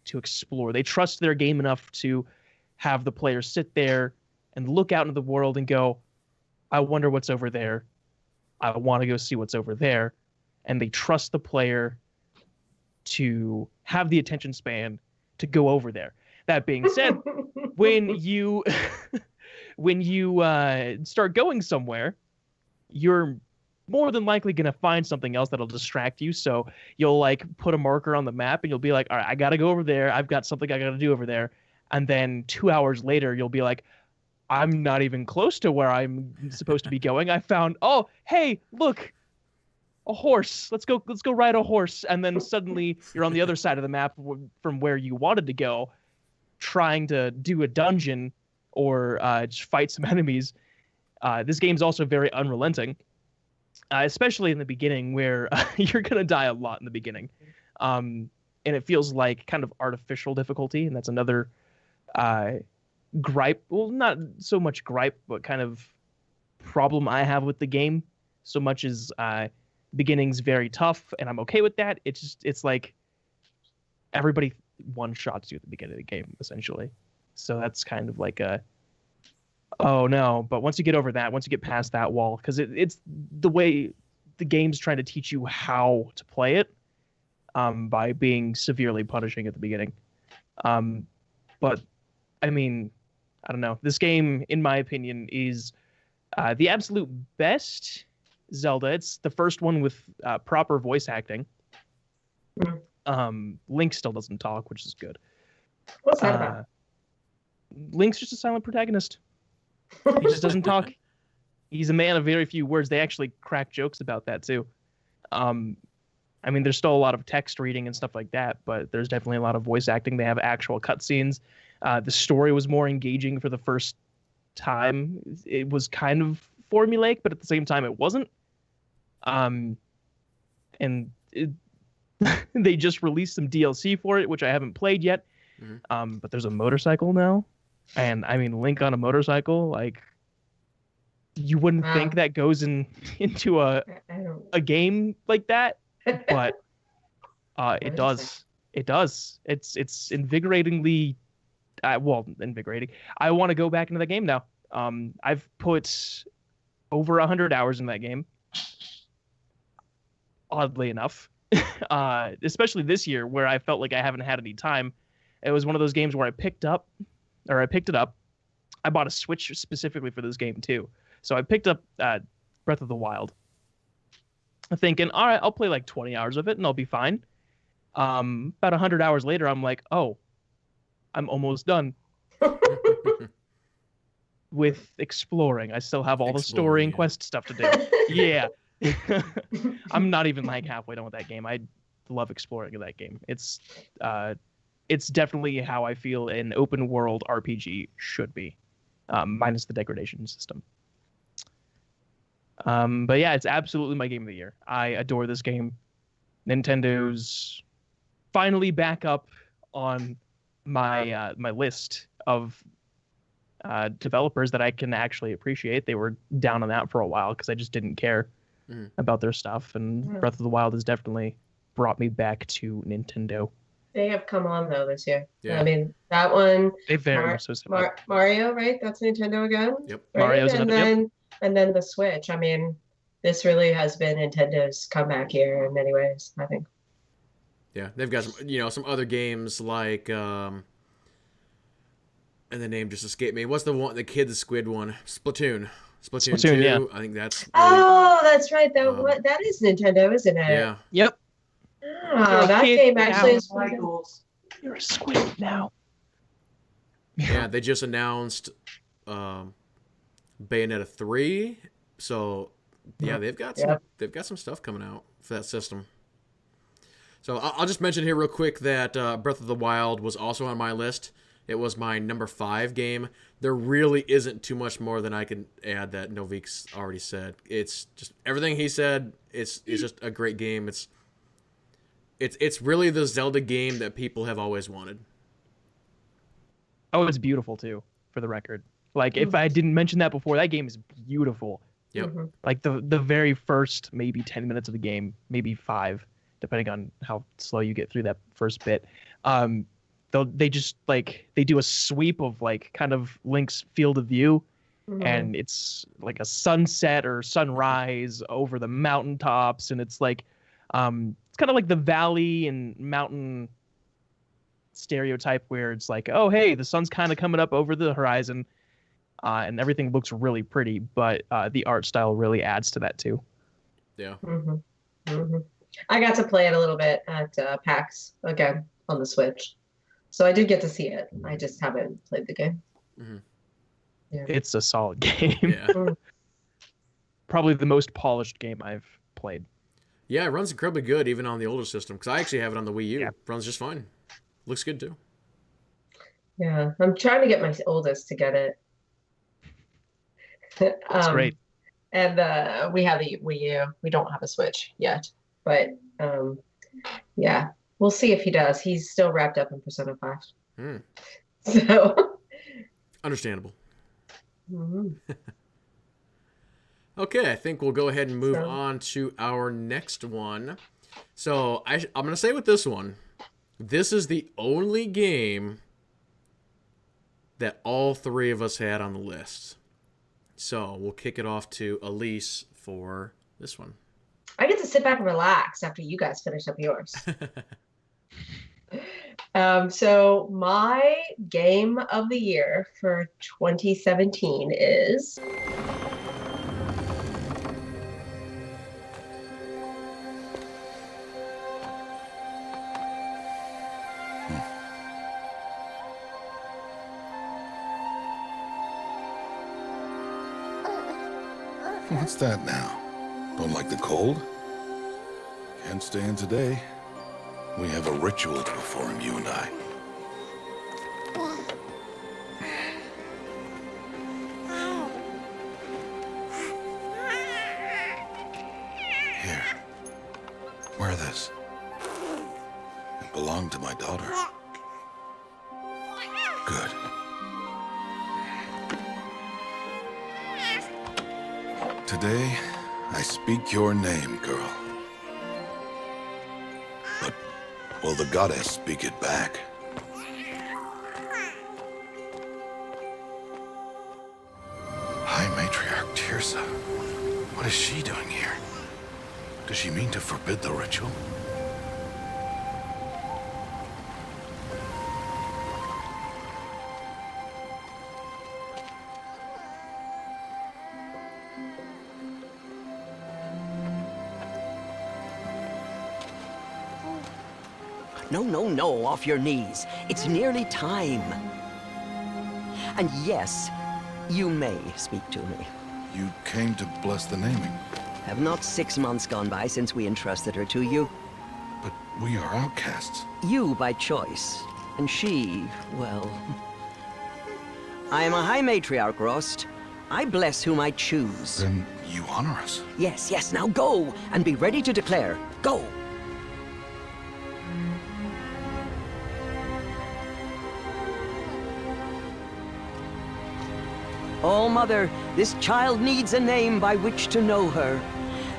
to explore. They trust their game enough to have the player sit there and look out into the world and go, I wonder what's over there. I want to go see what's over there. And they trust the player to have the attention span to go over there. That being said, when you start going somewhere, you're more than likely going to find something else that'll distract you. So you'll like put a marker on the map and you'll be like, all right, I got to go over there. I've got something I got to do over there. And then 2 hours later, you'll be like, I'm not even close to where I'm supposed to be going. I found, oh, hey, look, a horse. Let's go ride a horse. And then suddenly you're on the other side of the map from where you wanted to go, trying to do a dungeon or just fight some enemies. This game's also very unrelenting, especially in the beginning, where you're going to die a lot in the beginning. And it feels like kind of artificial difficulty, and that's another gripe. Well, not so much gripe, but kind of problem I have with the game. So much as beginning's very tough, and I'm okay with that. It's like everybody one-shots you at the beginning of the game, essentially. So that's kind of like a, oh no. But once you get over that, once you get past that wall, because it's the way the game's trying to teach you how to play it, by being severely punishing at the beginning. But I mean, I don't know. This game, in my opinion, is the absolute best Zelda. It's the first one with proper voice acting. Link still doesn't talk, which is good. What's that about? Link's just a silent protagonist. He just doesn't talk. He's a man of very few words. They actually crack jokes about that too. I mean, there's still a lot of text reading and stuff like that, but there's definitely a lot of voice acting. They have actual cutscenes. The story was more engaging for the first time. It was kind of formulaic, but at the same time, it wasn't. And they just released some DLC for it, which I haven't played yet. Mm-hmm. But there's a motorcycle now. And I mean, Link on a motorcycle, like, you wouldn't think that goes into a game like that, but it does. It does. It's invigoratingly, invigorating. I want to go back into the game now. I've put over 100 hours in that game. Oddly enough, especially this year where I felt like I haven't had any time. It was one of those games where I picked it up. I bought a Switch specifically for this game too. So I picked up Breath of the Wild, thinking, all right, I'll play like 20 hours of it and I'll be fine. About 100 hours later, I'm like, oh, I'm almost done with exploring. I still have all the story and quest stuff to do. Yeah. I'm not even like halfway done with that game. I love exploring in that game. It's definitely how I feel an open world RPG should be, minus the degradation system. But yeah, it's absolutely my game of the year. I adore this game. Nintendo's finally back up on my my list of developers that I can actually appreciate. They were down on that for a while because I just didn't care about their stuff. And Breath of the Wild has definitely brought me back to Nintendo. They have come on though this year. Yeah. I mean, that one. They very much so. Mario, right? That's Nintendo again. Yep. Right? Mario's and another. then and then the Switch. I mean, this really has been Nintendo's comeback year in many ways, I think. Yeah, they've got some other games like and the name just escaped me. What's the kid the squid one? Splatoon 2. Yeah. I think that's That's right. That is Nintendo, isn't it? Yeah. Yep. Oh, that game actually is pretty cool. You're a squid now. Yeah, they just announced Bayonetta 3. So yeah, they've got some stuff coming out for that system. So I'll just mention here real quick that Breath of the Wild was also on my list. It was my number 5 game. There really isn't too much more than I can add that Novik's already said. It's just everything he said. It's just a great game. It's really the Zelda game that people have always wanted. Oh, it's beautiful too, for the record. Like, if I didn't mention that before, that game is beautiful. Yep. Like the very first maybe 10 minutes of the game, maybe 5, depending on how slow you get through that first bit. They just like they do a sweep of like kind of Link's field of view, and it's like a sunset or sunrise over the mountaintops, and it's like it's kind of like the valley and mountain stereotype where it's like, oh hey, the sun's kind of coming up over the horizon, and everything looks really pretty, but the art style really adds to that too. Yeah. I got to play it a little bit at PAX again on the Switch. So I did get to see it. I just haven't played the game. Yeah. It's a solid game. Yeah. Probably the most polished game I've played. Yeah, it runs incredibly good even on the older system because I actually have it on the Wii U. Yeah. It runs just fine. Looks good too. Yeah, I'm trying to get my oldest to get it. That's great. And we have the Wii U. We don't have a Switch yet, but yeah. We'll see if he does. He's still wrapped up in Persona 5. So. Understandable. Okay, I think we'll go ahead and move on to our next one. So I'm going to say with this one, this is the only game that all 3 of us had on the list. So we'll kick it off to Alise for this one. I get to sit back and relax after you guys finish up yours. So my game of the year for 2017 is What's that now? Don't like the cold? Can't stay in today. We have a ritual to perform, you and I. Here. Wear this. It belonged to my daughter. Good. Today, I speak your name, girl. But will the goddess speak it back? High Matriarch Tirsa. What is she doing here? Does she mean to forbid the ritual? No, off your knees. It's nearly time. And yes, you may speak to me. You came to bless the naming. Have not 6 months gone by since we entrusted her to you? But we are outcasts. You by choice, and she, well... I am a high matriarch, Rost. I bless whom I choose. Then you honor us. Yes, now go, and be ready to declare. Go! Oh, Mother, this child needs a name by which to know her.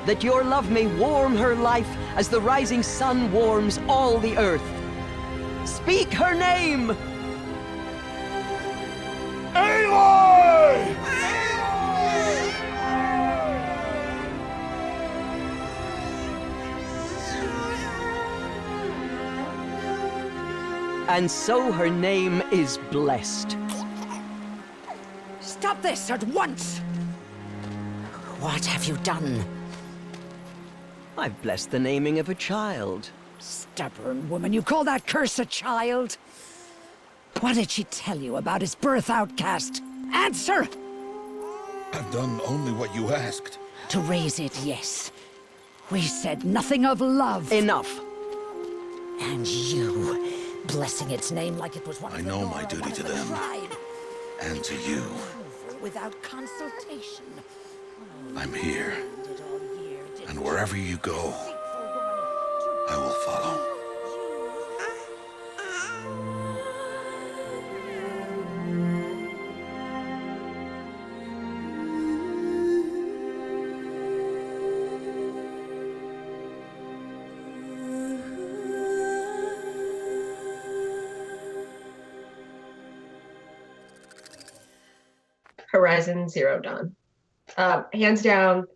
That your love may warm her life as the rising sun warms all the earth. Speak her name! Aloy! And so her name is blessed. Stop this at once! What have you done? I've blessed the naming of a child. Stubborn woman, you call that curse a child? What did she tell you about his birth, outcast? Answer! I've done only what you asked. To raise it, yes. We said nothing of love. Enough. And you, blessing its name like it was one I of the know Nora, my duty one to of the them. tribe. And to you. Without consultation. I'm here. And wherever you go, I will follow. Horizon Zero Dawn. Hands down,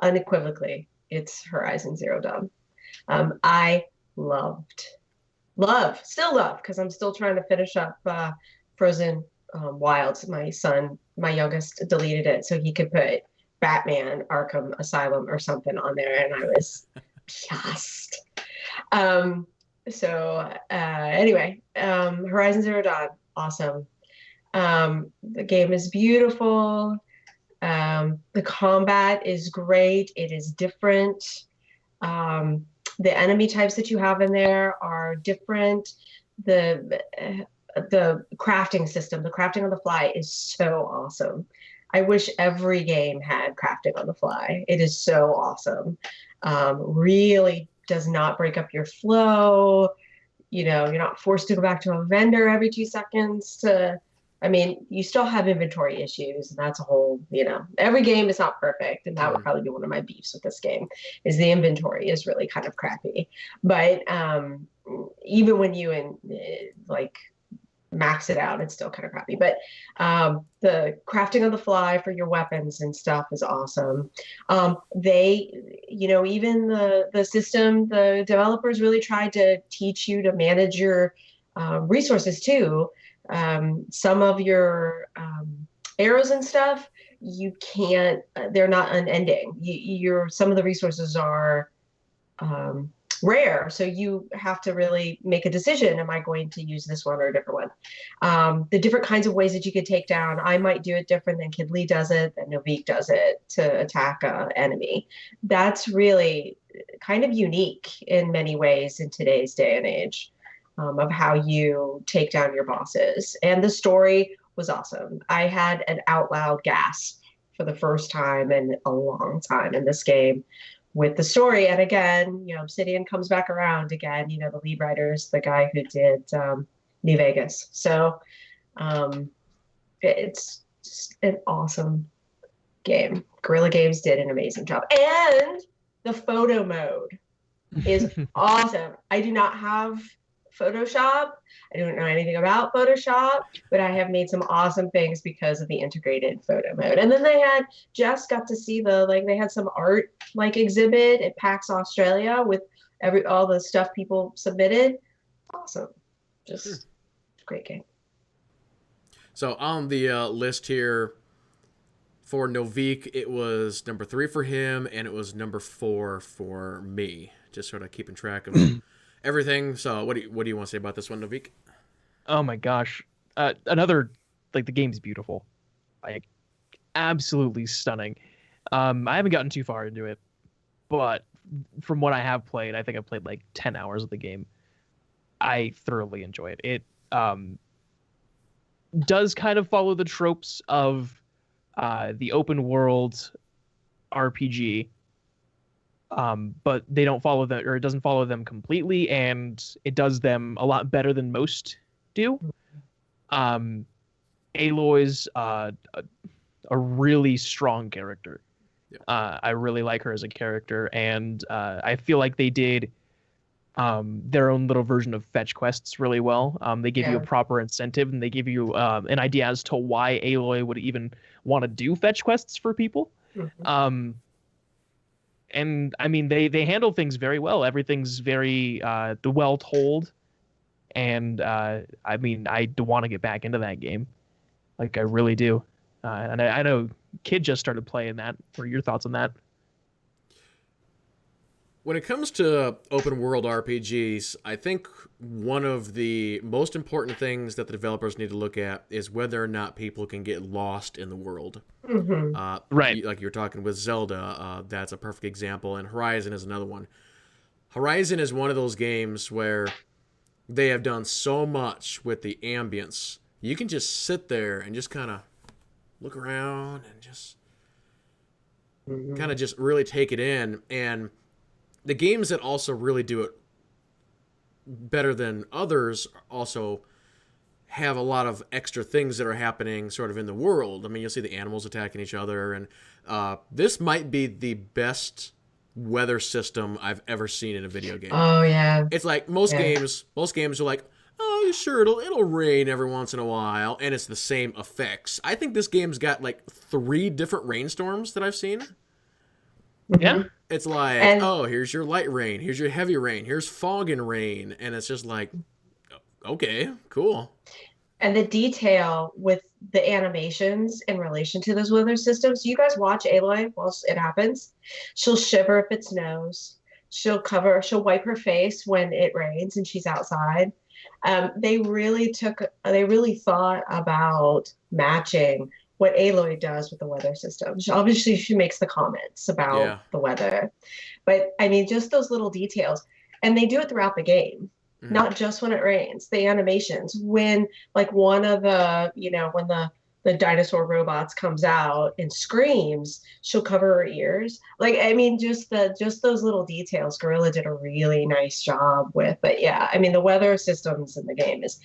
unequivocally, it's Horizon Zero Dawn. I still love, because I'm still trying to finish up Frozen Wilds. My son, my youngest, deleted it so he could put Batman Arkham Asylum or something on there, and I was just. Anyway, Horizon Zero Dawn, awesome. The game is beautiful. The combat is great. It is different. The enemy types that you have in there are different. The crafting system, the crafting on the fly is so awesome. I wish every game had crafting on the fly. It is so awesome. Really does not break up your flow. You know, you're not forced to go back to a vendor every 2 seconds to... I mean, you still have inventory issues, and that's a whole, every game is not perfect, and that would probably be one of my beefs with this game, is the inventory is really kind of crappy. But even when you max it out, it's still kind of crappy. But the crafting on the fly for your weapons and stuff is awesome. Even the system, the developers really tried to teach you to manage your resources too. Some of your arrows and stuff, you can't, they're not unending. Some of the resources are rare, so you have to really make a decision. Am I going to use this one or a different one? The different kinds of ways that you could take down, I might do it different than Kid Lee does it, than Noviek does it to attack an enemy. That's really kind of unique in many ways in today's day and age. Of how you take down your bosses. And the story was awesome. I had an out loud gasp for the first time in a long time in this game with the story. And again, Obsidian comes back around again, the lead writer is the guy who did New Vegas. So it's just an awesome game. Guerrilla Games did an amazing job. And the photo mode is awesome. I do not have Photoshop. I don't know anything about Photoshop, but I have made some awesome things because of the integrated photo mode. And then Jess got to see they had some art exhibit at PAX Australia with all the stuff people submitted. Awesome. Just great game. So on the list here for Noviek, it was number 3 for him, and it was number 4 for me. Just sort of keeping track of everything. So what do you want to say about this one, Noviek? Oh my gosh. Another, like, the game's beautiful. Like, absolutely stunning. I haven't gotten too far into it, but from what I have played, I think I've played like 10 hours of the game. I thoroughly enjoy it. It does kind of follow the tropes of the open world RPG, but they don't follow them, or it doesn't follow them completely, and it does them a lot better than most do. Aloy's a really strong character. I really like her as a character, and I feel like they did their own little version of fetch quests really well. They give you a proper incentive, and they give you an idea as to why Aloy would even want to do fetch quests for people. And I mean, they handle things very well. Everything's very well told, and I mean, I do want to get back into that game, like I really do. And I know Kid just started playing that. What are your thoughts on that? When it comes to open world RPGs, I think one of the most important things that the developers need to look at is whether or not people can get lost in the world. Right. Like you were talking with Zelda, that's a perfect example, and Horizon is another one. Horizon is one of those games where they have done so much with the ambience. You can just sit there and just kind of look around and just kind of just really take it in. And the games that also really do it better than others also have a lot of extra things that are happening sort of in the world. I mean, you'll see the animals attacking each other, and this might be the best weather system I've ever seen in a video game. Oh yeah. It's like most games are like, oh sure, it'll rain every once in a while, and it's the same effects. I think this game's got like 3 different rainstorms that I've seen. Yeah. It's like, oh, here's your light rain, here's your heavy rain, here's fog and rain, and it's just like, okay, cool. And the detail with the animations in relation to those weather systems. You guys watch Aloy while it happens. She'll shiver if it snows. She'll wipe her face when it rains and she's outside. They really thought about matching what Aloy does with the weather system. Obviously, she makes the comments about the weather, but I mean, just those little details, and they do it throughout the game, not just when it rains. The animations, when like one of the, when the dinosaur robots comes out and screams, she'll cover her ears. Like, I mean, just those little details, Guerrilla did a really nice job with. But yeah, I mean, the weather systems in the game it's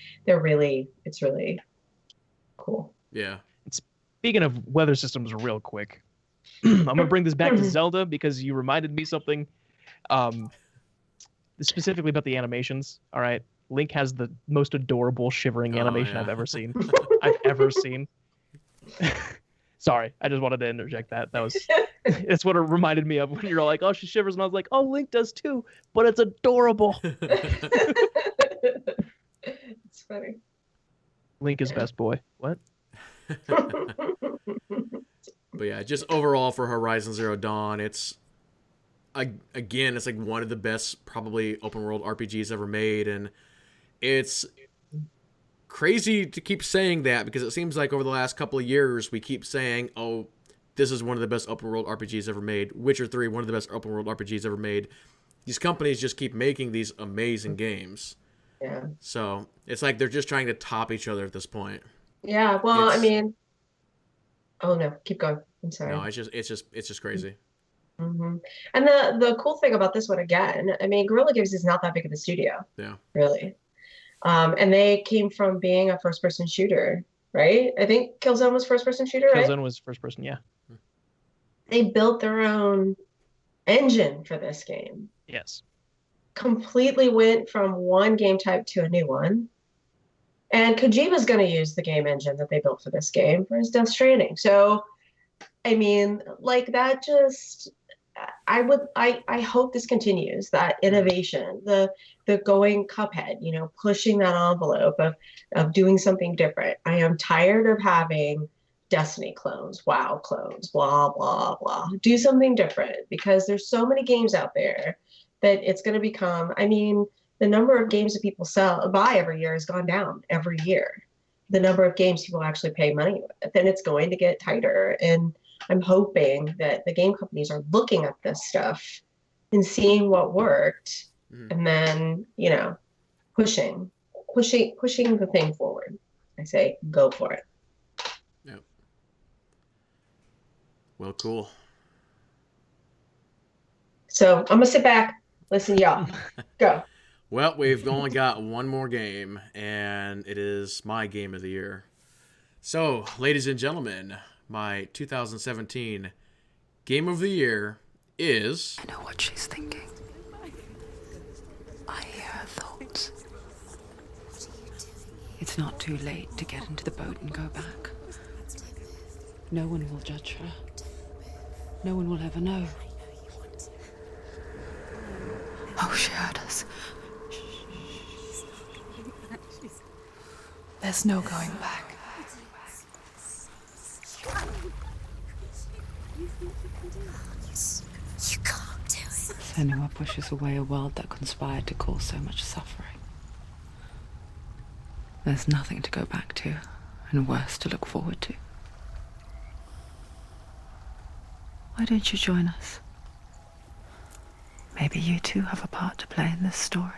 really cool. Yeah. Speaking of weather systems real quick, I'm going to bring this back to Zelda because you reminded me something specifically about the animations. All right. Link has the most adorable shivering animation I've ever seen. Sorry, I just wanted to interject that. It's what it reminded me of when you're like, oh, she shivers. And I was like, oh, Link does too, but it's adorable. It's funny. Link is best boy. What? But yeah, just overall for Horizon Zero Dawn, it's like one of the best probably open world RPGs ever made, and it's crazy to keep saying that because it seems like over the last couple of years we keep saying, oh, this is one of the best open world RPGs ever made. Witcher 3, one of the best open world RPGs ever made. These companies just keep making these amazing games. Yeah. So it's like they're just trying to top each other at this point. Yeah, well, I mean, oh no, keep going. I'm sorry. No, it's just crazy. Mm-hmm. And the cool thing about this one, again, I mean, Guerrilla Games is not that big of a studio. Yeah. Really. And they came from being a first-person shooter, right? I think Killzone was first-person shooter, right? Killzone was first-person, yeah. They built their own engine for this game. Yes. Completely went from one game type to a new one. And Kojima's going to use the game engine that they built for this game for his Death Stranding. So, I mean, like that just, I hope this continues, that innovation, the going Cuphead, pushing that envelope of doing something different. I am tired of having Destiny clones, WoW clones, blah, blah, blah. Do something different because there's so many games out there that it's going to become, I mean, the number of games that people buy every year has gone down every year. The number of games people actually pay money with, and it's going to get tighter. And I'm hoping that the game companies are looking at this stuff and seeing what worked, and then, you know, pushing the thing forward. I say, go for it. Yep. Well, cool. So I'm gonna sit back, listen to y'all. Go. Well, we've only got one more game, and it is my game of the year. So, ladies and gentlemen, my 2017 game of the year is... I know what she's thinking. I hear her thoughts. It's not too late to get into the boat and go back. No one will judge her. No one will ever know. Oh, she heard us. There's no going back. You can't do it. Senua pushes away a world that conspired to cause so much suffering. There's nothing to go back to, and worse to look forward to. Why don't you join us? Maybe you too have a part to play in this story.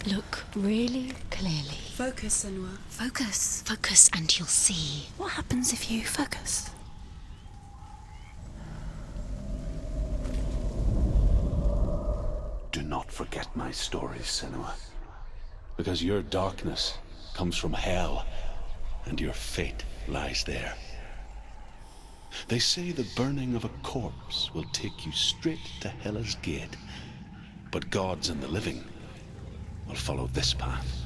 Look really clearly. Focus, Senua. Focus. Focus and you'll see. What happens if you focus? Do not forget my stories, Senua. Because your darkness comes from hell, and your fate lies there. They say the burning of a corpse will take you straight to Hela's gate, but gods and the living will follow this path.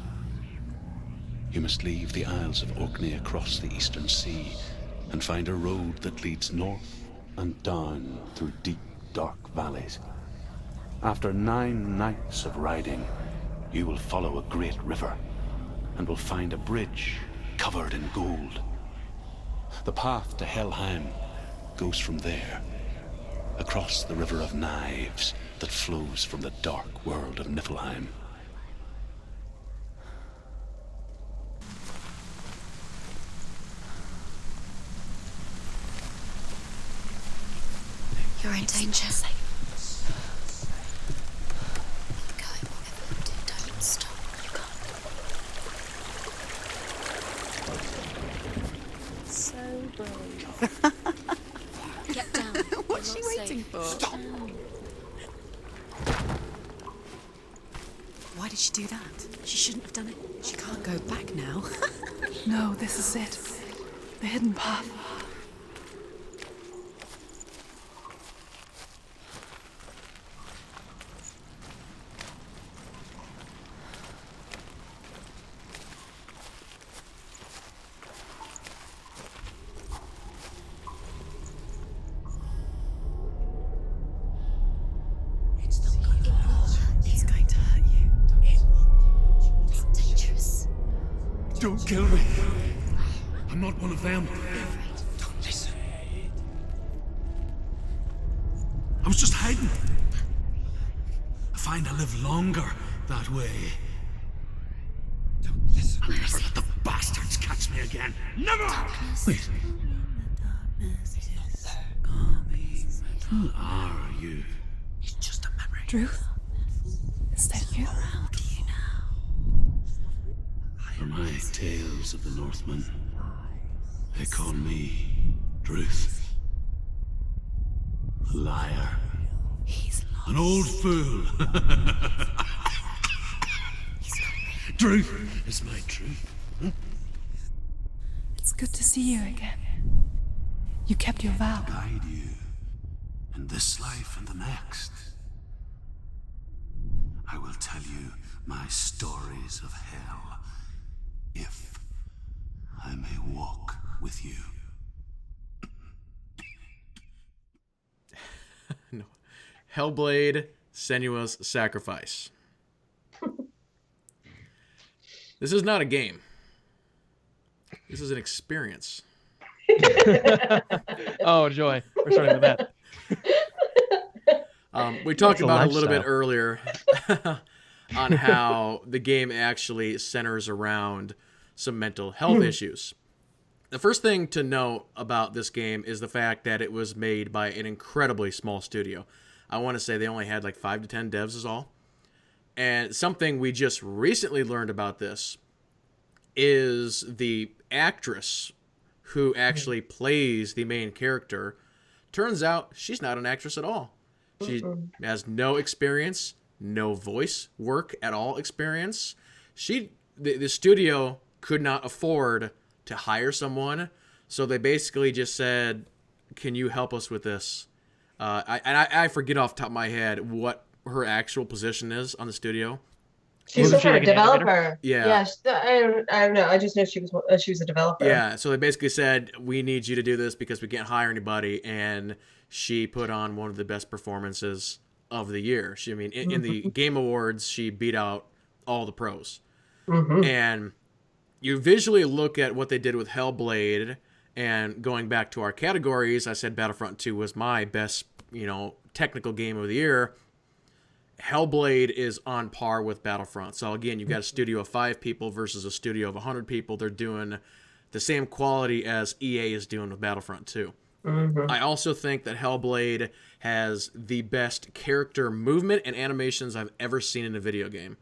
You must leave the Isles of Orkney across the eastern sea and find a road that leads north and down through deep, dark valleys. After 9 nights of riding, you will follow a great river and will find a bridge covered in gold. The path to Helheim goes from there, across the River of Knives that flows from the dark world of Niflheim. You're in danger. Keep going, whatever you do, don't stop. You can't. So brave. Get down. What's she waiting for? Stop. Why did she do that? She shouldn't have done it. She can't go back now. No, this is it. The hidden path. Don't kill me. I'm not one of them. Don't listen. I was just hiding. I find I live longer that way. Don't listen. I'll never let the bastards catch me again. Never! Wait. Who are you? It's just a memory. Druth? Is that you? For my tales of the Northmen, they call me Druth. A liar. He's lost. An old fool. Druth is my truth. Huh? It's good to see you again. You kept your vow. Guide you in this life and the next. I will tell you my stories of hell, if I may walk with you. Hellblade: Senua's Sacrifice. This is not a game. This is an experience. Oh, joy. We're starting with that. We talked It's a about it a little bit lifestyle. earlier on how the game actually centers around some mental health issues. The first thing to note about this game is the fact that it was made by an incredibly small studio. I want to say they only had like 5 to 10 devs is all. And something we just recently learned about this is the actress who actually plays the main character. Turns out she's not an actress at all. She has no experience, no voice work at all experience. The studio could not afford to hire someone, so they basically just said, "Can you help us with this?" I forget off the top of my head what her actual position is on the studio. She's some kind of developer. Yeah. I don't know. I just know she was a developer. Yeah, so they basically said, "We need you to do this because we can't hire anybody," and she put on one of the best performances of the year. In the Game Awards, she beat out all the pros. And you visually look at what they did with Hellblade, and going back to our categories, I said Battlefront 2 was my best, technical game of the year. Hellblade is on par with Battlefront. So again, you've got a studio of 5 people versus a studio of 100 people. They're doing the same quality as EA is doing with Battlefront 2. I also think that Hellblade has the best character movement and animations I've ever seen in a video game.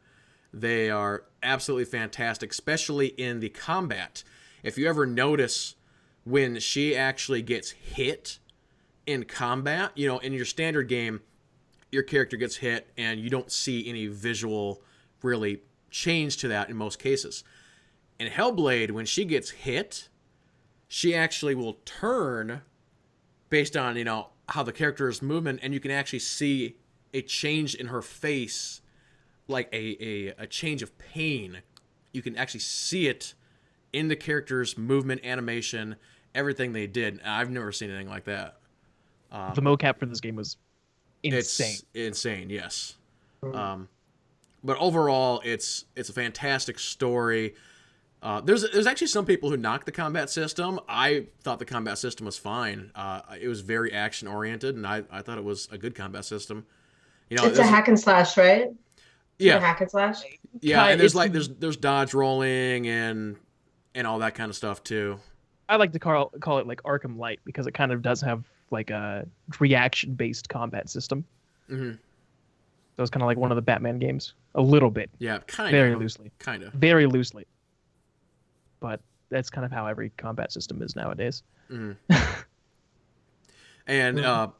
They are absolutely fantastic, especially in the combat. If you ever notice when she actually gets hit in combat, in your standard game, your character gets hit and you don't see any visual really change to that in most cases. In Hellblade, when she gets hit, she actually will turn based on, how the character's movement, and you can actually see a change in her face, like a change of pain. You can actually see it in the character's movement, animation, everything they did. I've never seen anything like that. The mocap for this game was insane. It's insane, yes. But overall, it's a fantastic story. There's actually some people who knock the combat system. I thought the combat system was fine. It was very action oriented, and I thought it was a good combat system. It's a hack and slash, right? Yeah, a hack and slash. Yeah, and there's dodge rolling and all that kind of stuff too. I like to call it like Arkham Light because it kind of does have like a reaction based combat system. So it's kind of like one of the Batman games, a little bit. Yeah, kind of. Very loosely. Kind of. Very loosely. But that's kind of how every combat system is nowadays. And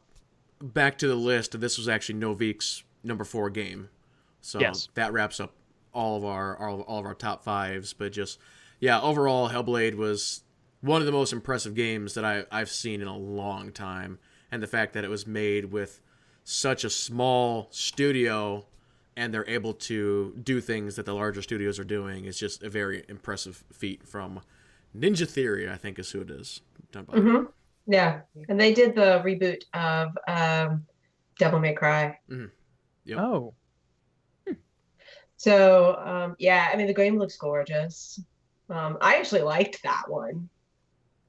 back to the list. This was actually Novik's number 4 game, so that wraps up all of our top 5s. But just overall, Hellblade was one of the most impressive games that I've seen in a long time, and the fact that it was made with such a small studio and they're able to do things that the larger studios are doing is just a very impressive feat from Ninja Theory, I think is who it is. Done by Yeah, and they did the reboot of Devil May Cry. Yep. Oh. So, the game looks gorgeous. I actually liked that one.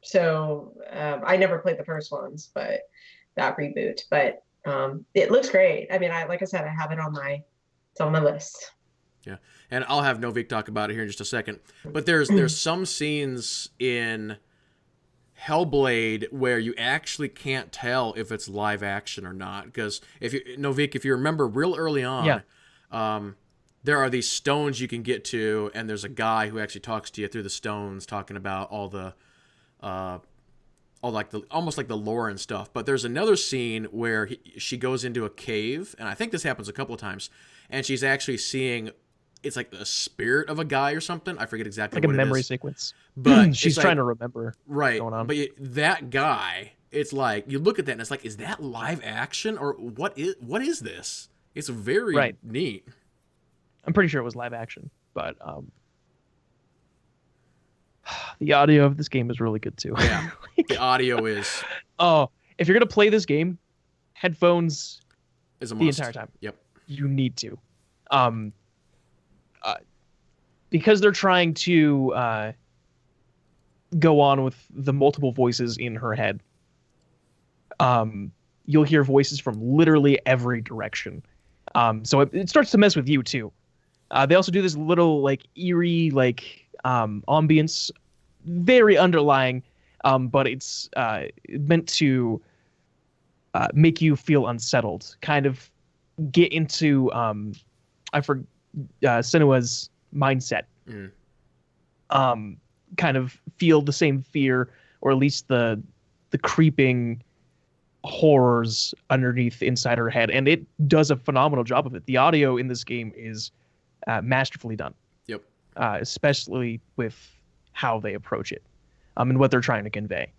So, I never played the first ones, but that reboot. But it looks great. I mean, like I said, I have it on my list. Yeah, and I'll have Novik talk about it here in just a second. But there's some scenes in Hellblade where you actually can't tell if it's live action or not, because if you remember real early on, there are these stones you can get to, and there's a guy who actually talks to you through the stones, talking about almost like the lore and stuff. But there's another scene where she goes into a cave, and I think this happens a couple of times, and she's actually seeing, it's like the spirit of a guy or something. I forget exactly what it is. Like a memory sequence. But she's trying to remember what's going on. But that guy, it's like, you look at that and it's like, is that live action or what is this? It's very neat. I'm pretty sure it was live action, but the audio of this game is really good too. Yeah, the audio is... Oh, if you're going to play this game, headphones Is a the must. entire time. Yep. You need to. Because they're trying to go on with the multiple voices in her head. You'll hear voices from literally every direction. So it starts to mess with you too. They also do this little like eerie like ambience, very underlying, but it's meant to make you feel unsettled. Kind of get into Senua's mindset. Kind of feel the same fear, or at least the creeping horrors underneath inside her head, and it does a phenomenal job of it. The audio in this game is masterfully done. Yep. Especially with how they approach it, and what they're trying to convey.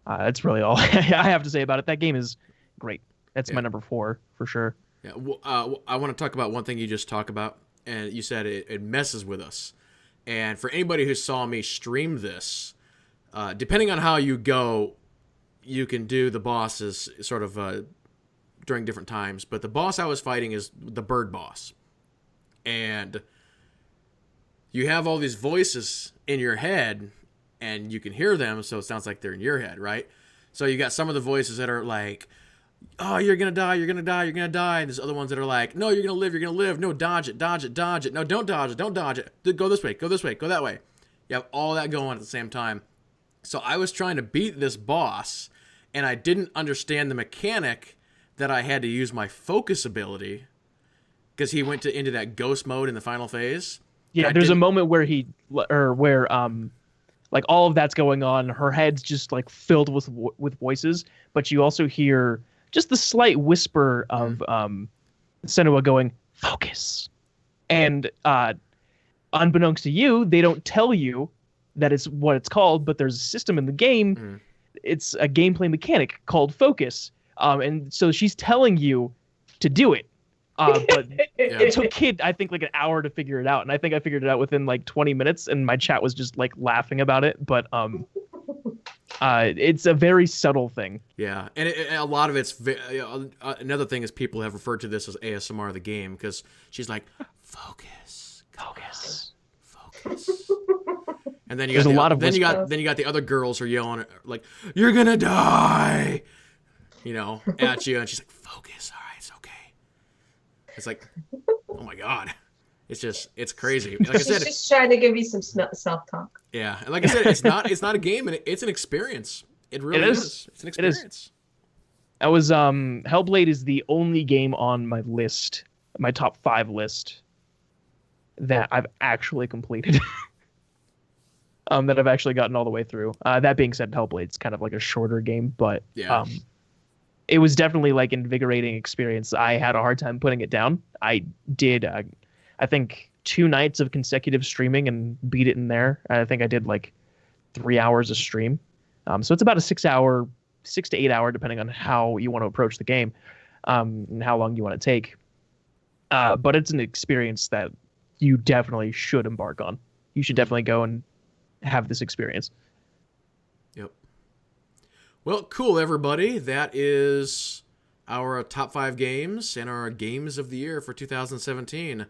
That's really all I have to say about it. That game is great. That's my number 4 for sure. Yeah. I want to talk about one thing you just talked about, and you said it messes with us. And for anybody who saw me stream this, depending on how you go, you can do the bosses sort of during different times. But the boss I was fighting is the bird boss. And you have all these voices in your head, and you can hear them, so it sounds like they're in your head, right? So you got some of the voices that are like, oh, you're going to die, you're going to die, you're going to die. And there's other ones that are like, no, you're going to live, you're going to live. No, dodge it, dodge it, dodge it. No, don't dodge it, don't dodge it. Go this way, go that way. You have all that going at the same time. So I was trying to beat this boss, and I didn't understand the mechanic that I had to use my focus ability, because he went into that ghost mode in the final phase. Yeah, there's a moment where like all of that's going on. Her head's just like filled with voices, but you also hear just the slight whisper of Senua going, focus. And unbeknownst to you, they don't tell you that it's what it's called, but there's a system in the game. It's a gameplay mechanic called focus. And so she's telling you to do it. But it took Kid, I think, like an hour to figure it out. And I think I figured it out within like 20 minutes, and my chat was just like laughing about it. But it's a very subtle thing. Yeah, and a lot of it's another thing is people have referred to this as ASMR the game, because she's like, focus. And then you got then you got the other girls who are yelling like, you're gonna die, at you, and she's like, focus. All right, it's okay. It's like, oh my god, it's crazy. Like I said, she's just trying to give you some self-talk. Yeah, and like I said, it's not a game, and it's an experience. It really is. It's an experience. That was Hellblade is the only game on my list, my top 5 list, that I've actually completed. That I've actually gotten all the way through. That being said, Hellblade's kind of like a shorter game, but it was definitely like invigorating experience. I had a hard time putting it down. I did, I think, 2 nights of consecutive streaming and beat it in there. I think I did like 3 hours of stream. So it's about a 6 to 8 hour, depending on how you want to approach the game, and how long you want to take. But it's an experience that you definitely should embark on. You should definitely go and have this experience. Yep. Well, cool, everybody. That is our top 5 games and our games of the year for 2017.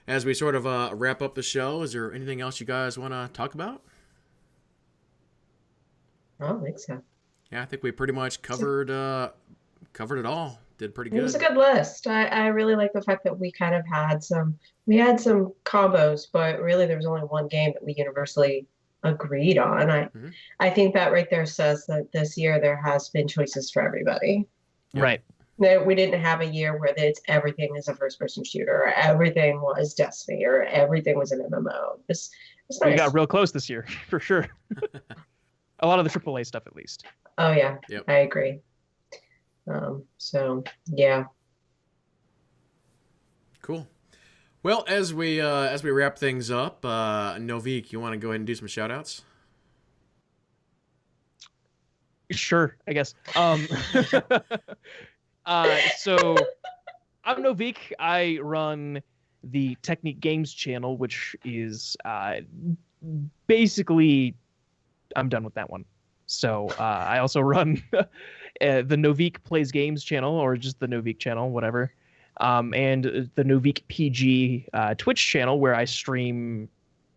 As we sort of wrap up the show, is there anything else you guys want to talk about? I don't think so. Yeah, I think we pretty much covered it all. Did pretty good. It was a good list. I really like the fact that we kind of had some combos, but really there was only one game that we universally agreed on. I think that right there says that this year there has been choices for everybody. Right. No, we didn't have a year where everything is a first-person shooter, or everything was Destiny, or everything was an MMO. It's nice. We got real close this year, for sure. A lot of the AAA stuff, at least. Oh yeah, yep. I agree. So yeah. Cool. Well, as we wrap things up, Noviek, you want to go ahead and do some shout-outs? Sure, I guess. So I'm Noviek. I run the Technique Games channel, which is basically, I'm done with that one. So I also run the Noviek Plays Games channel, or just the Noviek channel, whatever. And the Noviek PG Twitch channel, where I stream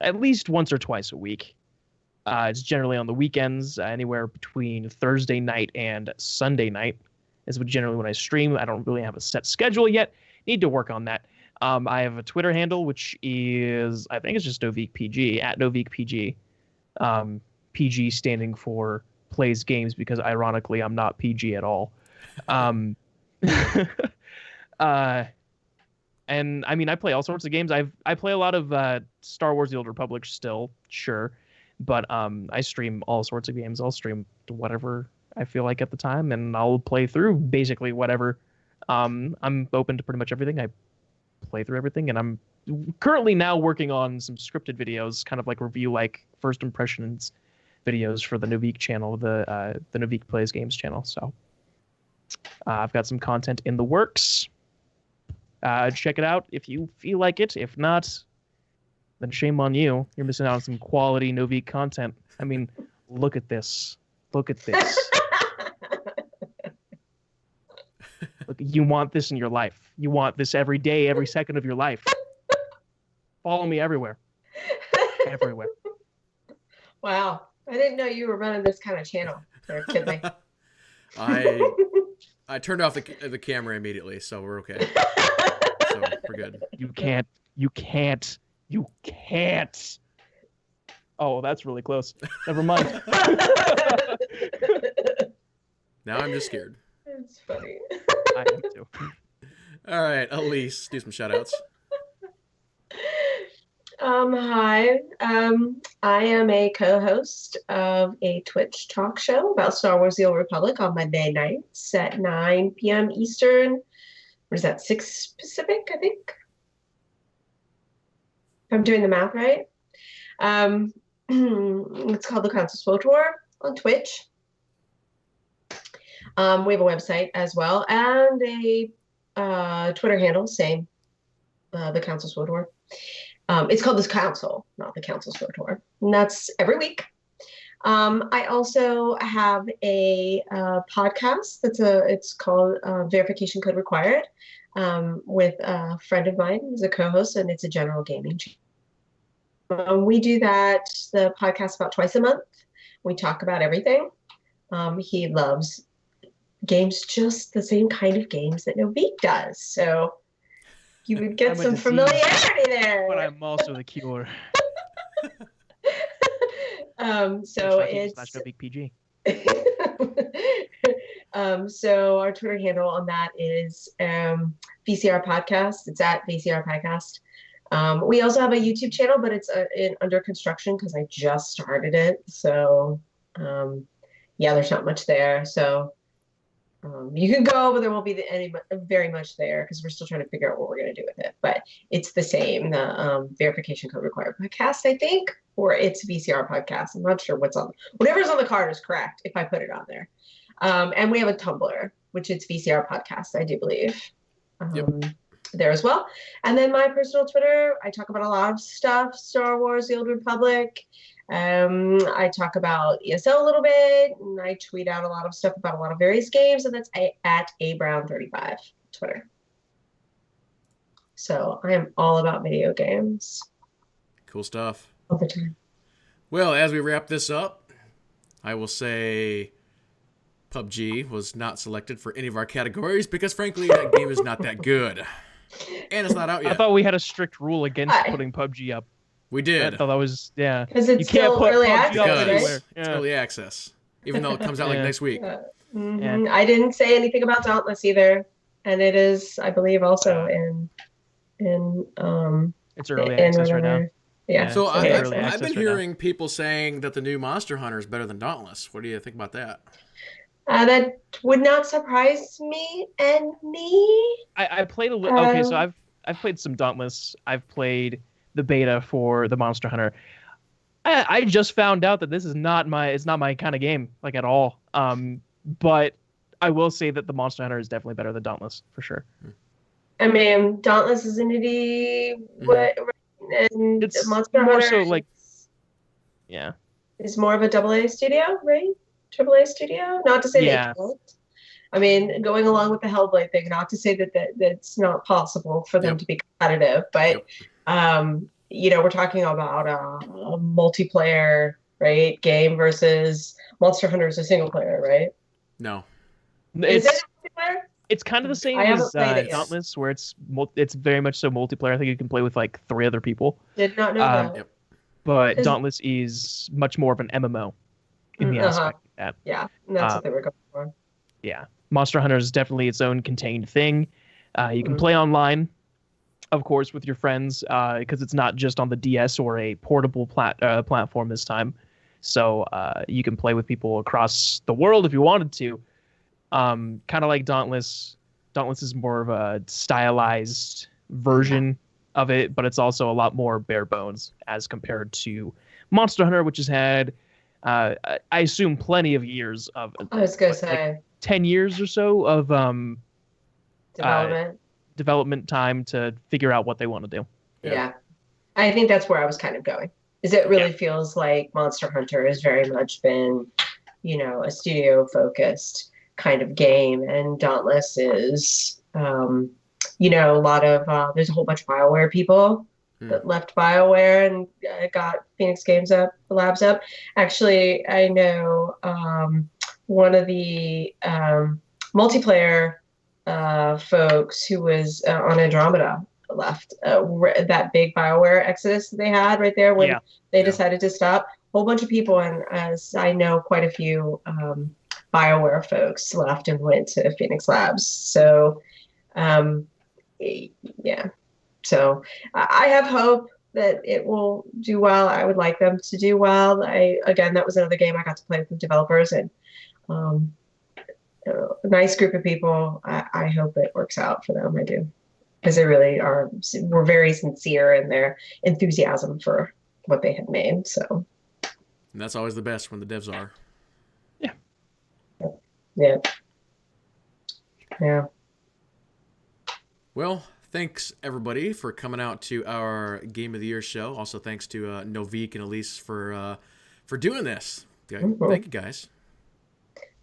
at least once or twice a week. It's generally on the weekends, anywhere between Thursday night and Sunday night is generally when I stream. I don't really have a set schedule yet. Need to work on that. I have a Twitter handle, which is, I think it's just Noviek PG, at Noviek PG. PG standing for Plays Games, because ironically I'm not PG at all. And I mean, I play all sorts of games. I play a lot of Star Wars: The Old Republic still, sure, but I stream all sorts of games. I'll stream whatever I feel like at the time, and I'll play through basically whatever. I'm open to pretty much everything. I play through everything, and I'm currently now working on some scripted videos, kind of like review, like first impressions videos for the Noviek channel, the Noviek Plays Games channel. So I've got some content in the works. Check it out if you feel like it. If not, then shame on you. You're missing out on some quality Noviek content. I mean, look at this. Look at this. Look, you want this in your life. You want this every day, every second of your life. Follow me everywhere. Everywhere. Wow. I didn't know you were running this kind of channel there, Kidley. I turned off the camera immediately, so we're okay. So we're good. You can't. Oh, that's really close. Never mind. Now I'm just scared. It's funny. I am too. All right, Alise, do some shout-outs. Hi. I am a co-host of a Twitch talk show about Star Wars: The Old Republic on Monday nights at 9 p.m. Eastern. What is that, 6 Pacific, I think? If I'm doing the math right. It's called The Council's World War on Twitch. We have a website as well, and a Twitter handle, same, The Council's World War. It's called The Council, not The Council's World War, and that's every week. I also have a podcast it's called Verification Code Required, with a friend of mine who's a co-host, and it's a general gaming channel. We do the podcast about twice a month. We talk about everything. He loves games, just the same kind of games that Noviek does. So you would get some familiarity there. But I'm also the cure. So it's Noviek PG. So our Twitter handle on that is VCR Podcast. It's at VCR Podcast. We also have a YouTube channel, but it's under construction because I just started it. So there's not much there. So you can go, but there won't be very much there because we're still trying to figure out what we're going to do with it. But it's the same, the Verification Code Required podcast, I think, or it's VCR Podcast. I'm not sure whatever's on the card is correct if I put it on there. And we have a Tumblr, which is VCR Podcast, I do believe, there as well. And then my personal Twitter, I talk about a lot of stuff, Star Wars, The Old Republic. I talk about ESL a little bit, and I tweet out a lot of stuff about a lot of various games, and that's at abrown35 Twitter. So I am all about video games. Cool stuff. All the time. Well, as we wrap this up, I will say PUBG was not selected for any of our categories because, frankly, that game is not that good. And it's not out yet. I thought we had a strict rule against putting PUBG up. We did. I thought that was, yeah. Because it's still early access, right? It's early access, even though it comes out like next week. Yeah. I didn't say anything about Dauntless either, and it is, I believe, also in it's early access right now. Yeah. So I've been hearing people saying that the new Monster Hunter is better than Dauntless. What do you think about that? That would not surprise me any. I played a little. Okay, so I've played some Dauntless. I've played the beta for the Monster Hunter. I just found out that this is not my kind of game, like, at all. But I will say that the Monster Hunter is definitely better than Dauntless for sure. I mean, Dauntless is an indie, and it's Monster more Hunter so like, is more of a AA studio, right? AAA studio. Not to say they Yeah. can't. I mean, going along with the Hellblade thing, not to say that that's not possible for them to be competitive, but we're talking about a multiplayer, right, game versus Monster Hunter is a single player, right? No. Is it multiplayer? It's kind of the same I haven't as played it yet. Dauntless, where it's very much so multiplayer. I think you can play with like 3 other people. Did not know that. But Dauntless is much more of an MMO in the aspect of that. Yeah, and that's what they were going for. Yeah. Monster Hunter is definitely its own contained thing. You can play online, of course, with your friends, because it's not just on the DS or a portable platform this time. So you can play with people across the world if you wanted to. Kind of like Dauntless. Dauntless is more of a stylized version of it, but it's also a lot more bare bones as compared to Monster Hunter, which has had, I assume, plenty of years of. I was gonna say. Like 10 years or so of development time to figure out what they want to do. Yeah. I think that's where I was kind of going. Is it really feels like Monster Hunter has very much been, a studio focused kind of game, and Dauntless is, a lot of there's a whole bunch of BioWare people that left BioWare and got Phoenix Labs up. Actually, I know one of the multiplayer folks who was on Andromeda left. That big BioWare exodus that they had right there when they decided to stop. A whole bunch of people, and as I know, quite a few BioWare folks left and went to Phoenix Labs. So, So I have hope that it will do well. I would like them to do well. That was another game I got to play with the developers, and a nice group of people. I hope it works out for them. I do, because they really were very sincere in their enthusiasm for what they had made. So, and that's always the best when the devs are. Yeah. Well, thanks everybody for coming out to our Game of the Year show. Also, thanks to Noviek and Alise for doing this. Okay. Thank you guys.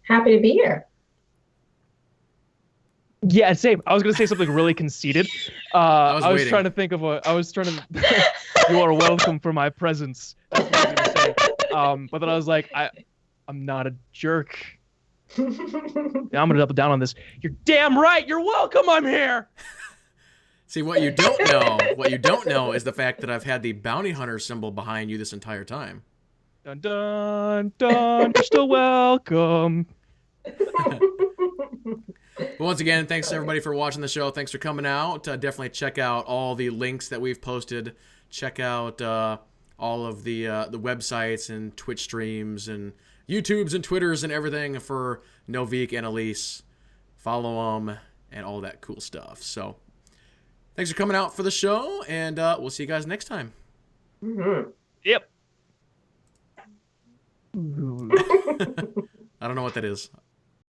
Happy to be here. Yeah, same. I was gonna say something really conceited. I was trying to think of you are welcome for my presence. That's what I was gonna say. But then I was like, I'm not a jerk. I'm gonna double down on this. You're damn right. You're welcome. I'm here. See, what you don't know is the fact that I've had the bounty hunter symbol behind you this entire time. Dun dun dun. You're still welcome. But once again, thanks everybody for watching the show. Thanks for coming out. Definitely check out all the links that we've posted. Check out all of the websites and Twitch streams and YouTubes and Twitters and everything for Noviek and Alise. Follow them and all that cool stuff. So thanks for coming out for the show, and we'll see you guys next time. Mm-hmm. Yep. I don't know what that is.